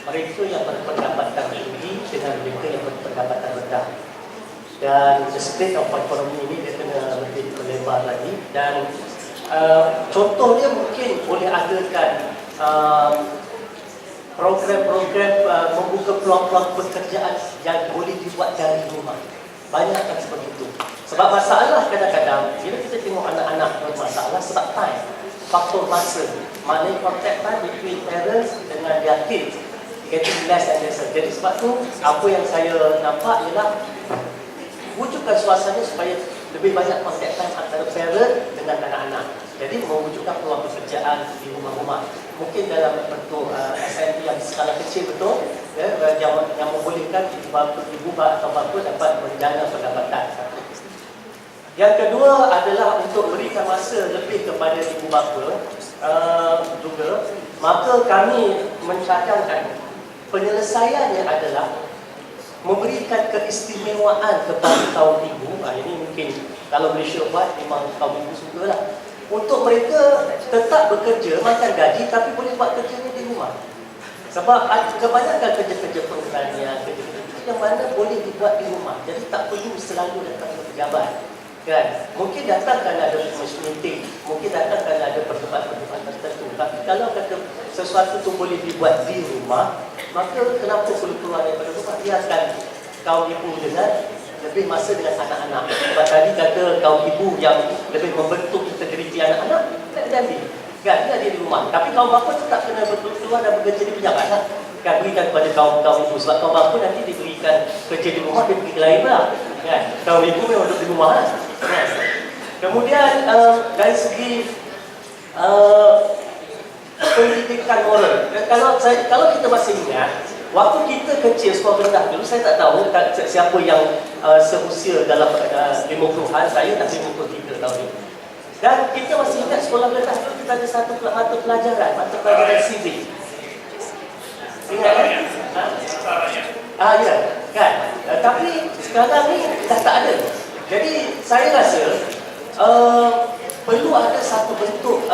mereka yang berpendapatan tinggi dengan mereka yang berpendapatan rendah. Dan the split of economy ini dia kena lebih melebar lagi. Dan contohnya mungkin boleh adakan program-program membuka peluang-peluang pekerjaan yang boleh dibuat dari rumah. banyakkan seperti itu. Sebab masalah kadang-kadang, bila kita tengok anak-anak bermasalah, sebab time, faktor masa, maknanya contact time between parents dengan their kids getting less and lesser. Jadi sebab tu, apa yang saya nampak ialah wujudkan suasana supaya lebih banyak contact time antara parent dengan anak-anak. Jadi mewujudkan peluang pekerjaan di rumah-rumah. Mungkin dalam bentuk SME yang skala kecil betul, ya, yang membolehkan ibu bapa atau bapa dapat menjana pendapatan. Yang kedua adalah untuk berikan masa lebih kepada ibu bapa juga, maka kami mencadangkan penyelesaiannya adalah memberikan keistimewaan kepada kaum ibu. Ini mungkin kalau Malaysia buat memang kaum ibu sukalah. Untuk mereka tetap bekerja, makan gaji, tapi boleh buat kerjanya di rumah. Sebab kebanyakan kerja-kerja perhutanian, kerja-kerja yang mana boleh dibuat di rumah. Jadi tak perlu selalu datang ke pejabat. Kan? Mungkin datang kerana ada meeting, mungkin datang kerana ada pertemuan-pertemuan tertentu. Tapi kalau kata sesuatu tu boleh dibuat di rumah, maka kenapa perlu keluar daripada rumah? Biarkan kaum ibu dengan lebih masa dengan anak-anak. Sebab tadi kata kaum ibu yang lebih membentuk integriti anak-anak, tak ada ambil. Kan, dia ada di rumah. Tapi kaum bapa tetap kena keluar dan bekerja di pejabat lah. Kan, berikan kepada kaum ibu. Sebab kaum bapa nanti diberikan kerja di rumah, dia pergi ke lain pula. Kan, kaum ibu memang duduk di rumah lah. Kan. Kemudian dari segi pendidikan moral. Kalau kita masih ingat, waktu kita kecil sekolah rendah dulu, saya tak tahu siapa yang seusia dalam 50-an, saya dah 53 tahun ini. Dan kita masih ingat sekolah rendah dulu kita ada satu mata pelajaran civic. Ingat kan? Ya, kan. Tapi sekarang ni dah tak ada. Jadi saya rasa perlu ada satu bentuk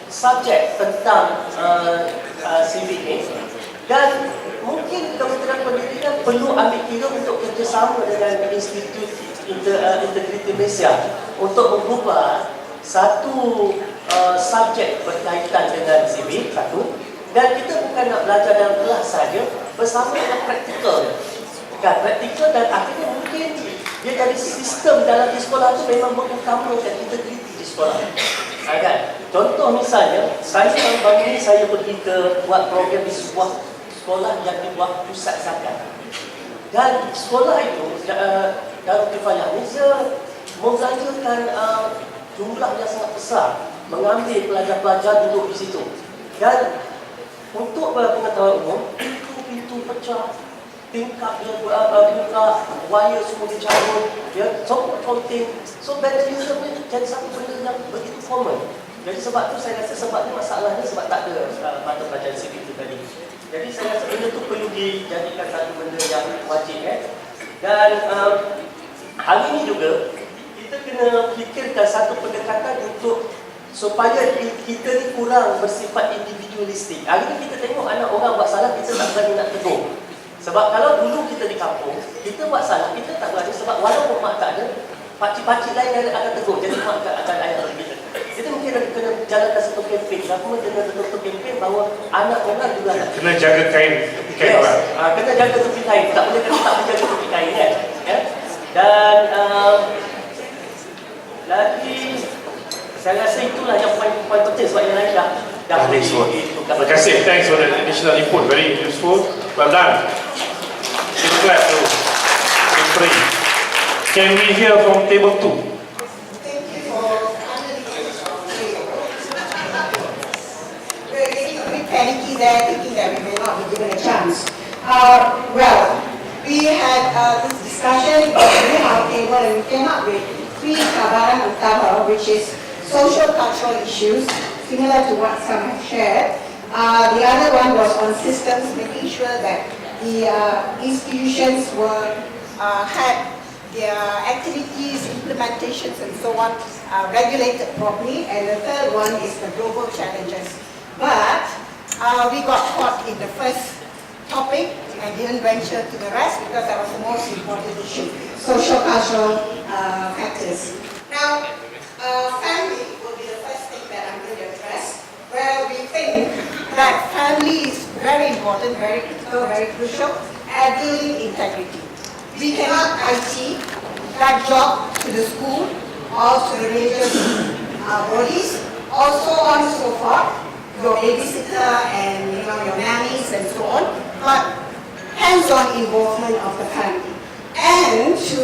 subjek tentang civic ni. Dan mungkin Kementerian Pendidikan perlu ambil kira untuk kerjasama dengan Institut Integriti Malaysia untuk mengubah satu subjek berkaitan dengan civic satu, dan kita bukan nak belajar dalam kelas saja, bersama dengan praktikal. Kan, praktikal, dan akhirnya mungkin dia jadi sistem dalam di sekolah tu memang mengutamakan integriti di sekolah. Kan? Contoh misalnya, saya baru ini saya pergi ke buat program di sebuah sekolah yang dibuat pusat zakat. Dan sekolah itu, Darul Kifayah ni, dia membelanjakan jumlah yang sangat besar, mengambil pelajar-pelajar duduk di situ. Dan untuk pengetahuan umum, pintu-pintu pecah, tingkap dia buka, wire semua dicabut, ya, sokong counting. So vandalism ni jadi satu benda yang begitu common. Jadi sebab tu saya rasa sebab ni masalahnya sebab tak ada mata pelajaran civic itu tadi. Jadi saya rasa benda tu perlu dijadikan satu benda yang wajib. Dan hari ini juga kita kena fikirkan satu pendekatan untuk supaya kita ni kurang bersifat individualistik. Hari ini kita tengok anak orang buat salah, kita tak berani nak tegur. Sebab kalau dulu kita di kampung, kita buat salah, kita tak berani sebab walaupun mak tak ada, pakcik-pakcik lain yang akan tegur. Jadi mak akan ayat bagi kita. Jadi mungkin kena jalankan satu kempen. Government kena betul-betul kempen bahawa anak orang juga kena jaga kain orang. Kena jaga tepi kain. Tak boleh tak menjaga tepi kain kan. Ya? Dan lagi saya rasa itulah yang paling penting sebab yang lain dah Terima kasih. Thanks for the additional input. Very useful. Well done. Give a clap to three. Can we hear from table 2? Panicky there, thinking that we may not be given a chance. Well, we had this discussion at our table and we came up with 3 cabaran utama, which is social cultural issues, similar to what some have shared. The other one was on systems, making sure that the institutions were had their activities, implementations and so on regulated properly. And the third one is the global challenges. But we got caught in the first topic and didn't venture to the rest because that was the most important issue, social cultural factors. Now, family will be the first thing that I'm going to address, where we think that family is very important, very critical, very crucial, and building integrity. we cannot IT that job to the school or to the religious bodies, also on and so forth, your babysitter and your nannies and so on, but hands-on involvement of the family. And to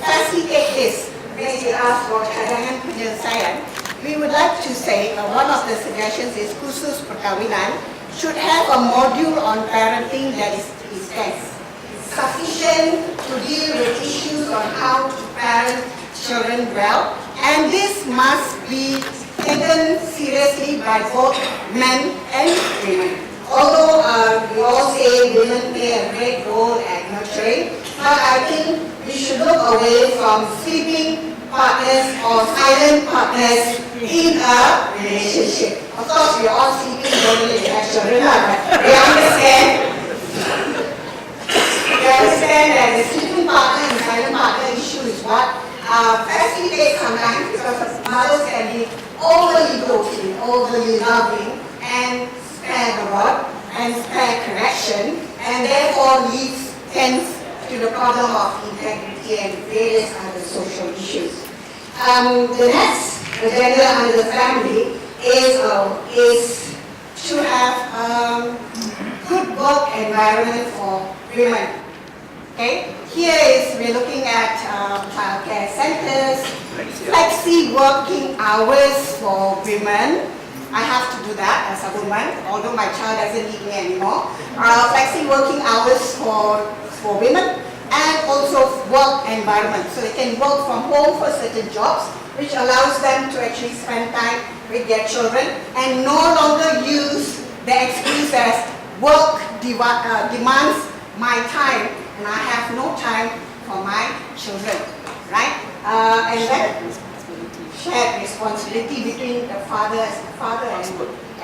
facilitate this, when you ask for cadangan penyelesaian, we would like to say one of the suggestions is kursus perkawinan should have a module on parenting that is dense, sufficient to deal with issues on how to parent children well, and this must be taken seriously by both men and women. Although we all say women play a great role at nurturing, but I think we should look away from sleeping partners or silent partners in a relationship. Of course, we are all sleeping, don't really have children, but we understand. We understand that the sleeping partner and silent partner issue is what facilitates sometimes because mothers can be overly doting, overly loving, and spare the rod and spare correction, and therefore tends to the problem of integrity and various other social issues. The next agenda under the family is to have good work environment for women. Okay, here we're looking at childcare centers, flexi working hours for women. I have to do that as a woman, although my child doesn't need me anymore. Flexi working hours for women, and also work environment. So they can work from home for certain jobs, which allows them to actually spend time with their children and no longer use the excuse as work demands my time and I have no time for my children, right? And that shared responsibility between the father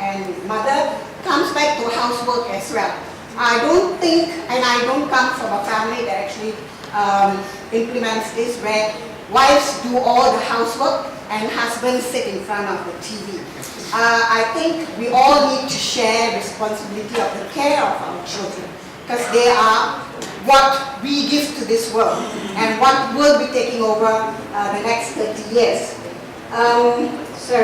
and mother comes back to housework as well. I don't think, and I don't come from a family that actually implements this, where wives do all the housework and husbands sit in front of the TV. I think we all need to share responsibility of the care of our children, because they are what we give to this world and what will be taking over the next 30 years. So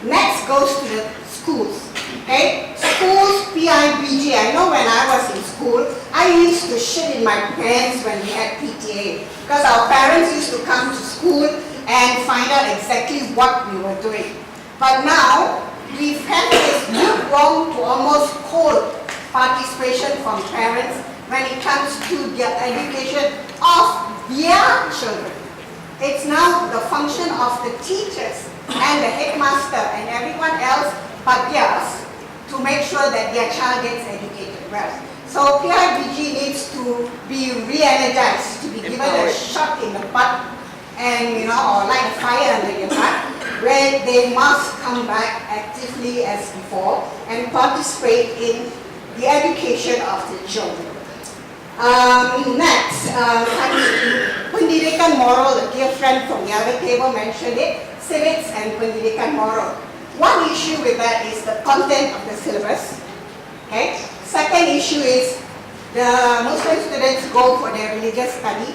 next goes to the schools. Okay, schools, PIBG. I know when I was in school, I used to shit in my pants when we had PTA, because our parents used to come to school and find out exactly what we were doing. But now, we've had this lukewarm to almost cold participation from parents when it comes to the education of their children. It's now the function of the teachers and the headmaster and everyone else but theirs to make sure that their child gets educated well. So PIBG needs to be re-energized, to be given a shot in the butt and or light a fire under your butt, where they must come back actively as before and participate in the education of the children. Next, pendidikan moral. A dear friend from the other table mentioned it, civics and pendidikan moral. One issue with that is the content of the syllabus. Okay. Second issue is the Muslim students go for their religious study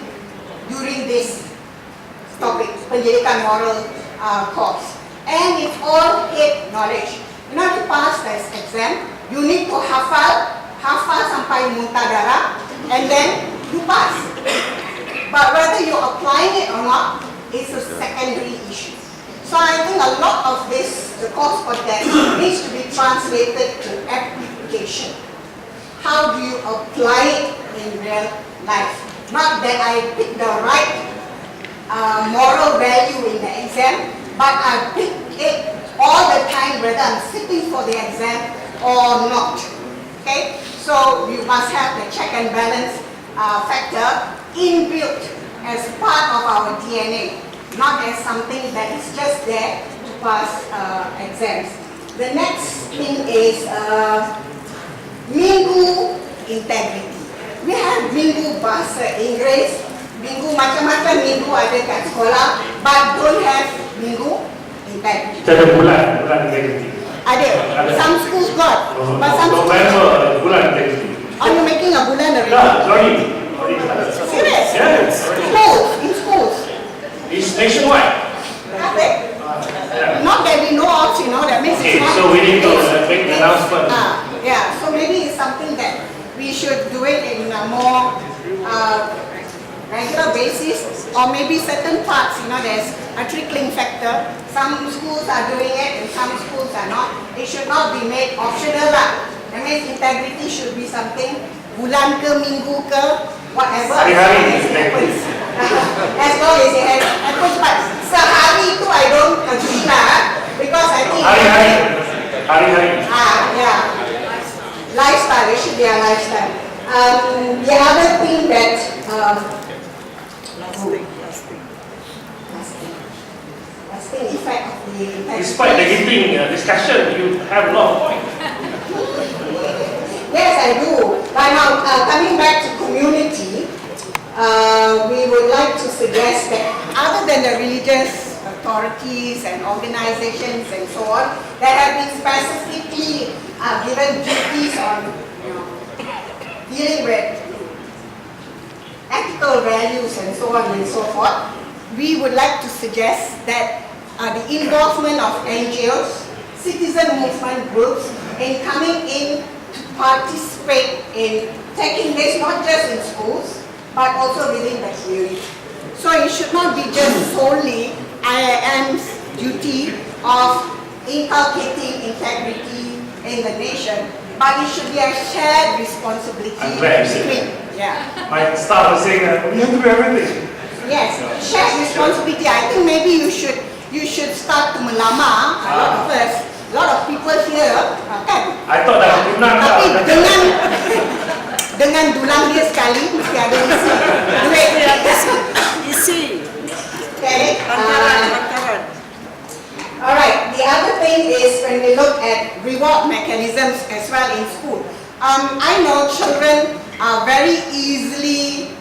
during this topic, pendidikan moral course. And it's all head knowledge. In order to pass this exam, you need to hafal sampai muntah darah, and then you pass. But whether you're applying it or not is a secondary issue. So I think a lot of this, the course content, needs to be translated to application. How do you apply it in real life? Not that I pick the right moral value in the exam, but I pick it all the time whether I'm sitting for the exam or not. Okay? So you must have the check and balance factor inbuilt as part of our DNA, not as something that is just there to pass exams. The next thing is minggu integrity. We have minggu bahasa Inggeris, minggu macam-macam minggu ada kat sekolah, but don't have minggu integrity. Kita ada bulan integrity. Ada. Some schools got, but some schools November bulan integrity. Are you making a bulan already? Yeah, sorry. Serious? Yes. In schools. It's nationwide. Have it? Yeah. Not that we know of, that means Okay, it's not. so we need to make the announcement. Yeah, so maybe it's something that we should do it in a more regular basis, or maybe certain parts, there's a trickling factor. Some schools are doing it and some schools are not. It should not be made optional lah. That means integrity should be something bulan ke, minggu ke, whatever. Hari-hari. As long as it happens, but sehari itu I don't agree lah, because I think hari-hari. yeah, lifestyle. It should be a lifestyle. The other thing that lasting effect of the Despite the heating discussion, you have a lot of points. Yes, I do. But now, coming back to community, we would like to suggest that other than the religious authorities and organizations and so on, that have been specifically given duties on dealing with ethical values and so on and so forth, we would like to suggest that the involvement of NGOs, citizen movement groups, in coming in to participate in taking this not just in schools, but also within the community. So it should not be just solely IIM's duty of inculcating integrity in the nation, but it should be a shared responsibility. I'm glad you said that. Yeah. My staff was saying we have to do everything. Yes, shared responsibility. I think maybe you should start to melamar a lot of us, a lot of people here, kan? I thought that tunang. Tapi dengan dulang dia sekali mesti ada isi. Duit isi. Okay. Alright. The other thing is when we look at reward mechanisms as well in school. I know children are very easily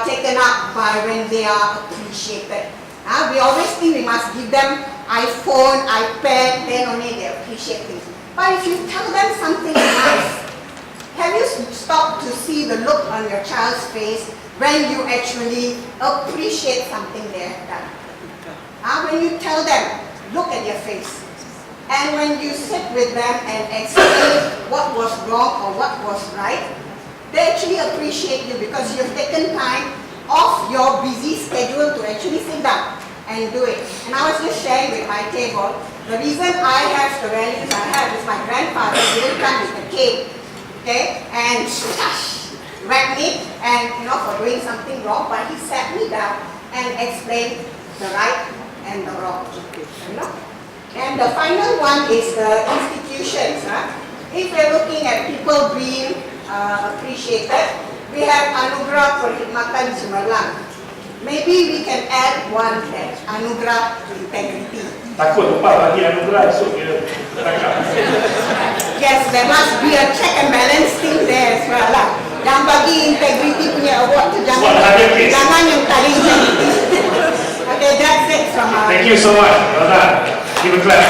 taken up by when they are appreciated. We always think we must give them iPhone, iPad, then only they appreciate things. But if you tell them something nice, have you stopped to see the look on your child's face when you actually appreciate something they have done? When you tell them, look at their face. And when you sit with them and explain what was wrong or what was right, they actually appreciate you because you've taken time off your busy schedule to actually sit down and do it. And I was just sharing with my table, the reason I have the values I have is my grandfather didn't come with a cane, okay, and whacked me and for doing something wrong, but he sat me down and explained the right and the wrong. And the final one is the institutions. If we're looking at people being appreciated, we have Anugerah Perkhidmatan Cemerlang. Maybe we can add one there, Anugerah Integriti. Takut lupa bagi anugerah esok dia tangkap. Yes, there must be a check and balance thing there as well lah. Yang bagi integrity punya award tu jangan yang kali integrity. Okay, that's it from our. Thank you so much. Well done. Give a clap.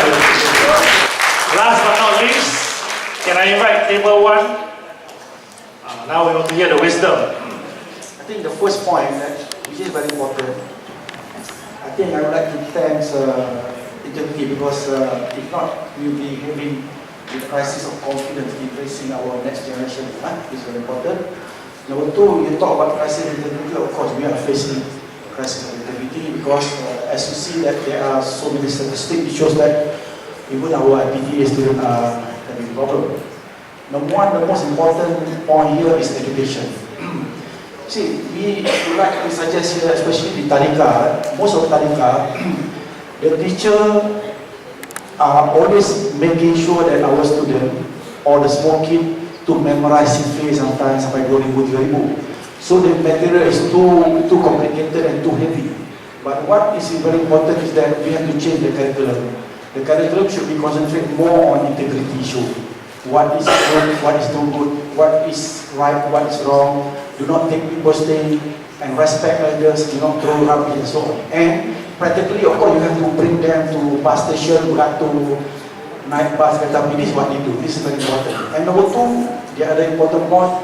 Last but not least, can I invite table 1? Now we want to hear the wisdom. I think the first point, which is very important, I think I would like to thank Integrity because if not, we'll be having the crisis of confidence in facing our next generation. It's very important. Number two, you talk about crisis of integrity. Of course, we are facing crisis of integrity because as you see that there are so many statistics which shows that even our IPTA students are having a problem. Number one, the most important point here is education. See, we would like to suggest here, especially the Tadika, most of Tadika, the teacher are always making sure that our student or the small kid to memorize CFA sometimes sampai 2,000-3,000. So the material is too complicated and too heavy. But what is very important is that we have to change the curriculum. The curriculum should be concentrated more on integrity issue. What is good, what is not good, what is right, what is wrong. Do not take people's thing and respect others, do not throw rubbish and so on. And practically, of course, you have to bring them to bus station, you have to night bus, kereta api. This is what they do. This is very important. And number two, the other important point,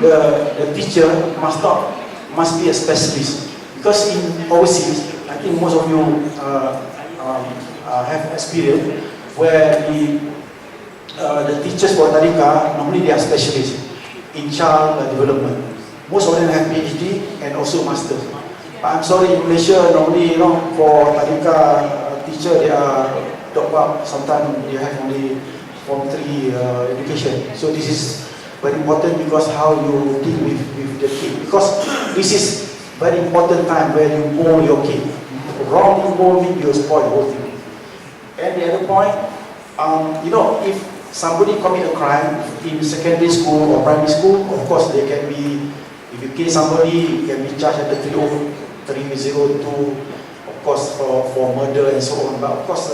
the teacher must not must be a specialist. Because in overseas, I think most of you have experience where the teachers for tadika, normally they are specialists in child development. Most of them have PhD and also masters. But I'm sorry, in Malaysia, normally, for tadika teacher, they are doctor. Sometimes they have only Form 3 education. So this is very important because how you deal with the kid. Because this is very important time where you mold your kid. Wrong involving, you spoil the whole thing. And the other point, if somebody commit a crime in secondary school or primary school, of course they can be, if you kill somebody, you can be charged under 302, of course for murder and so on. But of course,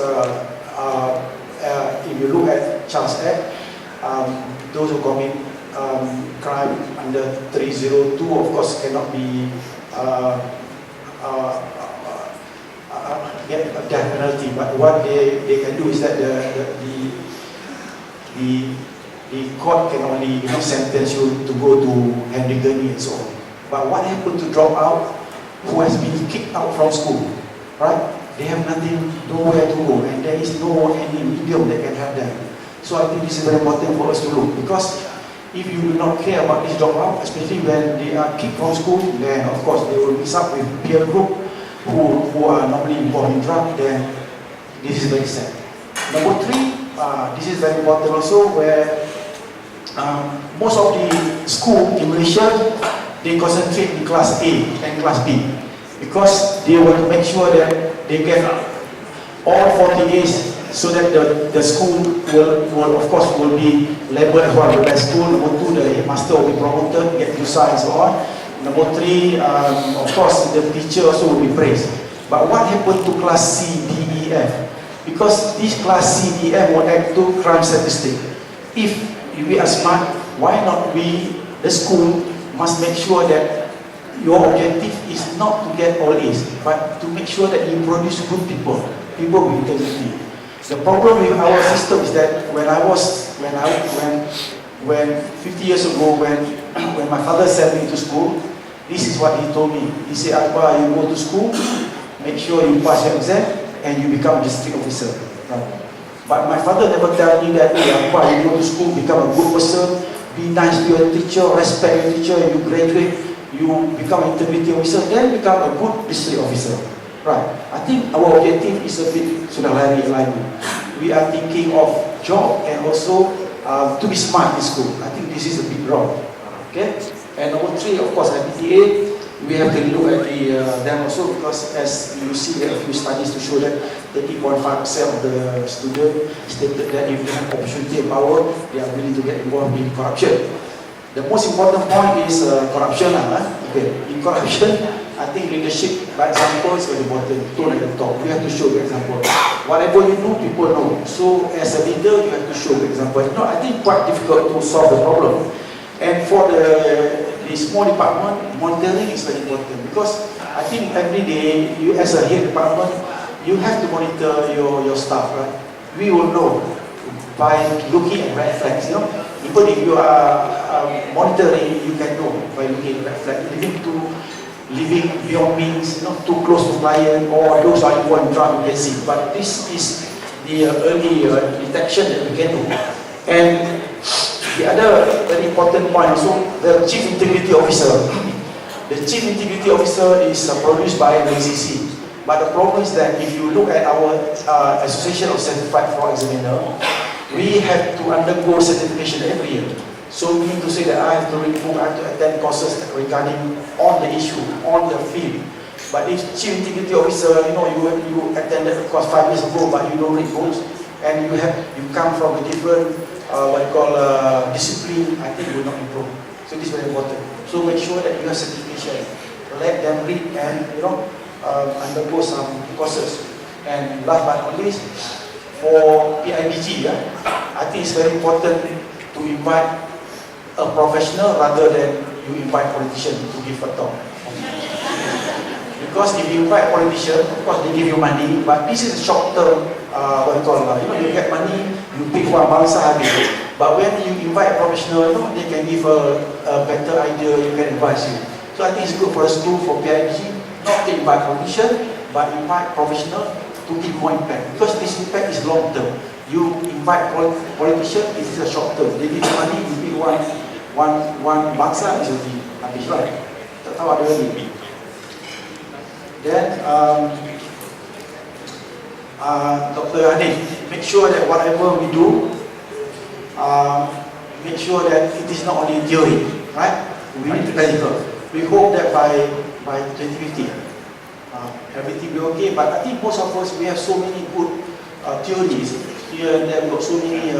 if you look at Child's Act, those who commit crime under 302, of course, cannot be get a death penalty. But what they can do is that the court can only sentence you to go to Henry and so on. But what happened to drop out who has been kicked out from school, right? They have nothing, nowhere to go, and there is no any medium that can help them. So I think this is very important for us to look, because if you do not care about this dropout, especially when they are kicked from school, then of course they will mix up with peer group who are normally involved in drug, then this is very sad. Number 3, this is very important also, where most of the school in Malaysia, they concentrate in class A and class B, because they want to make sure that they get all 40 days, so that the school will of course will be labeled as one of the best school. Number 2, the headmaster will be promoted, get usaha and so on. Number 3, of course the teacher also will be praised. But what happened to class C, D, E, F? Because this class C, D, F will add to crime statistic. If we are smart, why not the school must make sure that your objective is not to get all A's, but to make sure that you produce good people with integrity. The problem with our system is that when 50 years ago, when my father sent me to school, this is what he told me. He said, Akbar, you go to school, make sure you pass your exam, and you become a district officer. Right. But my father never tell me that, hey, Akbar, you go to school, become a good person, be nice to your teacher, respect your teacher, you graduate, you become an integrity officer, then become a good district officer. Right. I think our objective is a bit sudah lari lain. We are thinking of job and also to be smart in school. I think this is a bit wrong. Okay. And number 3, of course, IPTA, we have to look at them also, because as you see, there are a few studies to show that 30.5% of the students stated that if they have opportunity and power, they are willing to get involved in corruption. The most important point is corruption. Okay. In corruption, I think leadership, by example, is very important. Tone at the top. You have to show the example. Whatever you do, people know. So as a leader, you have to show the example. I think quite difficult to solve the problem. And for the small department, monitoring is very important, because I think every day, you as a head department, you have to monitor your staff, right? We will know by looking at red flags, Even if you are monitoring, you can know by looking at red flags. Living beyond means, too close to client, or those are involved in drug, you can see. But this is the early detection that we can do. And the other very important point, so the Chief Integrity Officer. The Chief Integrity Officer is produced by the ACC. But the problem is that if you look at our Association of Certified Fraud Examiner, we have to undergo certification every year. So we need to say that I have to read book, I have to attend courses regarding on the issue, on the field. But if Chief Integrity Officer, you attended the course 5 years ago, but you don't read books, and you come from a different discipline, I think you will not improve. So this is very important. So make sure that you have certification. Let them read and undergo some courses. And last but not least, for YBhg, I think it's very important to invite a professional rather than you invite politician to give a talk. Because if you invite politician, of course they give you money, but this is a short term, you get money, you pick one bangsa habis. But when you invite a professional, they can give a better idea, you can advise you. So So I think it's good for the school, for PIBG, not to invite politicians, but invite professionals to give more impact. Because this impact is long term. You invite politicians, it is a short term. They give money, you give one bangsa, it will be habis, right? Tak tahu ada lagi. Then, Dr. Anis, make sure that whatever we do, make sure that it is not only theory, right? We need practical. We hope that by 2050, everything will be okay. But I think most of us, we have so many good theories. Here and there, we got so many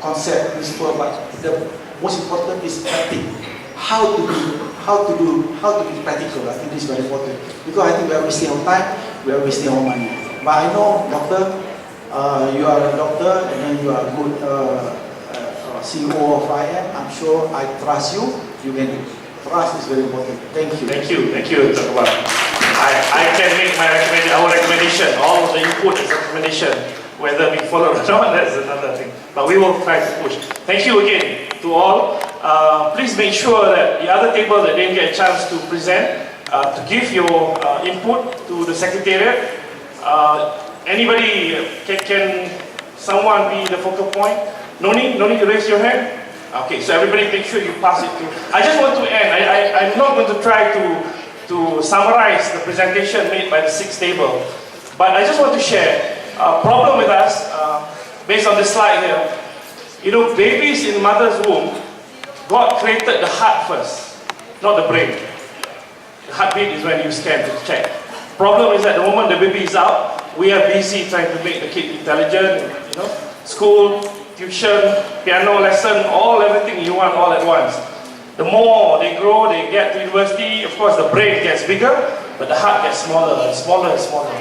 concept, principle. But the most important is practice. How to be practical. I think this is very important because I think we are wasting our time, we are wasting our money. But I know, doctor, you are a doctor, and then you are a good CEO of IM. I'm sure I trust you. You can do. Trust is very important. Thank you. Thank you, Dr. Wan. I can make our recommendation, all of the input is a recommendation. Whether we follow or not, that's another thing. But we will try to push. Thank you again to all. Please make sure that the other table that didn't get a chance to present, to give your input to the Secretariat. Anybody, can someone be the focal point? No need to raise your hand? Okay, so everybody make sure you pass it to. I just want to end. I'm not going to try to summarize the presentation made by the sixth table, but I just want to share a problem with us, based on this slide here. You know, babies in mother's womb, God created the heart first, not the brain. The heartbeat is when you scan to check. Problem is that the moment the baby is out, we are busy trying to make the kid intelligent, you know, school, tuition, piano lesson, everything you want all at once. The more they grow, they get to university, of course the brain gets bigger, but the heart gets smaller and smaller and smaller.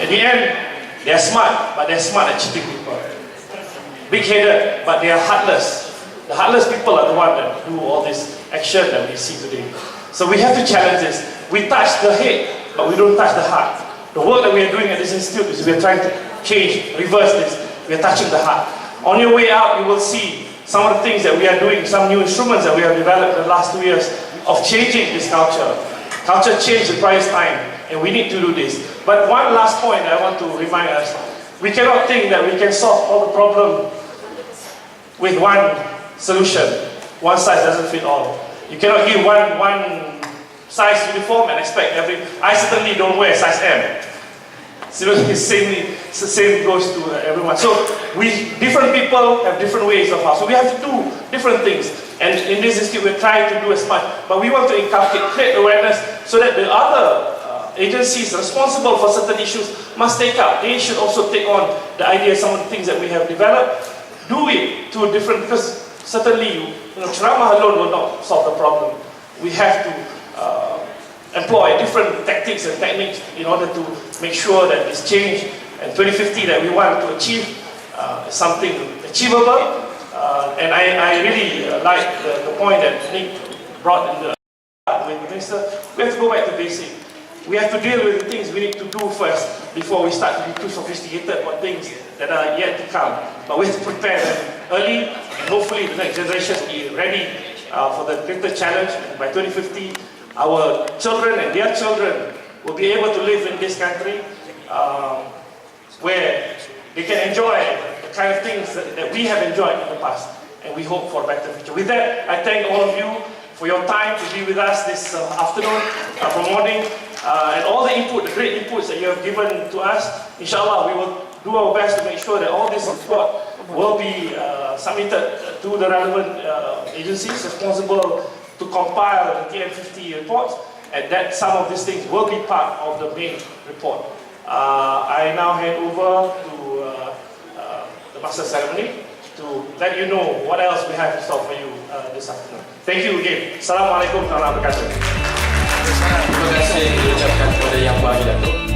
In the end, they are smart, but they are smart at cheating people. Big-headed, but they are heartless. The heartless people are the ones that do all this action that we see today. So we have to challenge this. We touch the head, but we don't touch the heart. The work that we are doing at this institute is we are trying to change, reverse this. We are touching the heart. On your way out, you will see some of the things that we are doing, some new instruments that we have developed in the last 2 years of changing this culture. Culture change requires time, and we need to do this. But one last point I want to remind us, we cannot think that we can solve all the problem with one solution. One size doesn't fit all. You cannot give one size uniform and expect I certainly don't wear size M. So the same goes to everyone. So different people have different ways of how. So we have to do different things. And in this institute, we're trying to do as much. But we want to inculcate, create awareness so that the other agencies responsible for certain issues must take up. They should also take on the idea, some of the things that we have developed, do it to a different, because certainly, ceramah alone will not solve the problem. We have to employ different tactics and techniques in order to make sure that this change and 2050 that we want to achieve is something achievable. And I really like the point that Nick brought in with the minister. We have to go back to basic. We have to deal with the things we need to do first before we start to be too sophisticated about things that are yet to come. But we have to prepare them early, and hopefully the next generation will be ready for the greater challenge. And by 2050, our children and their children will be able to live in this country where they can enjoy the kind of things that we have enjoyed in the past, and we hope for a better future. With that, I thank all of you for your time to be with us this afternoon, from morning, and all the input, the great inputs that you have given to us. Inshallah, we will do our best to make sure that all this report will be submitted to the relevant agencies responsible to compile the TN50 reports, and that some of these things will be part of the main report. I now hand over to the master ceremony to let you know what else we have in store for you this afternoon. Thank you again. Assalamualaikum warahmatullahi wabarakatuh. Terima kasih diucapkan kepada YBhg Datuk.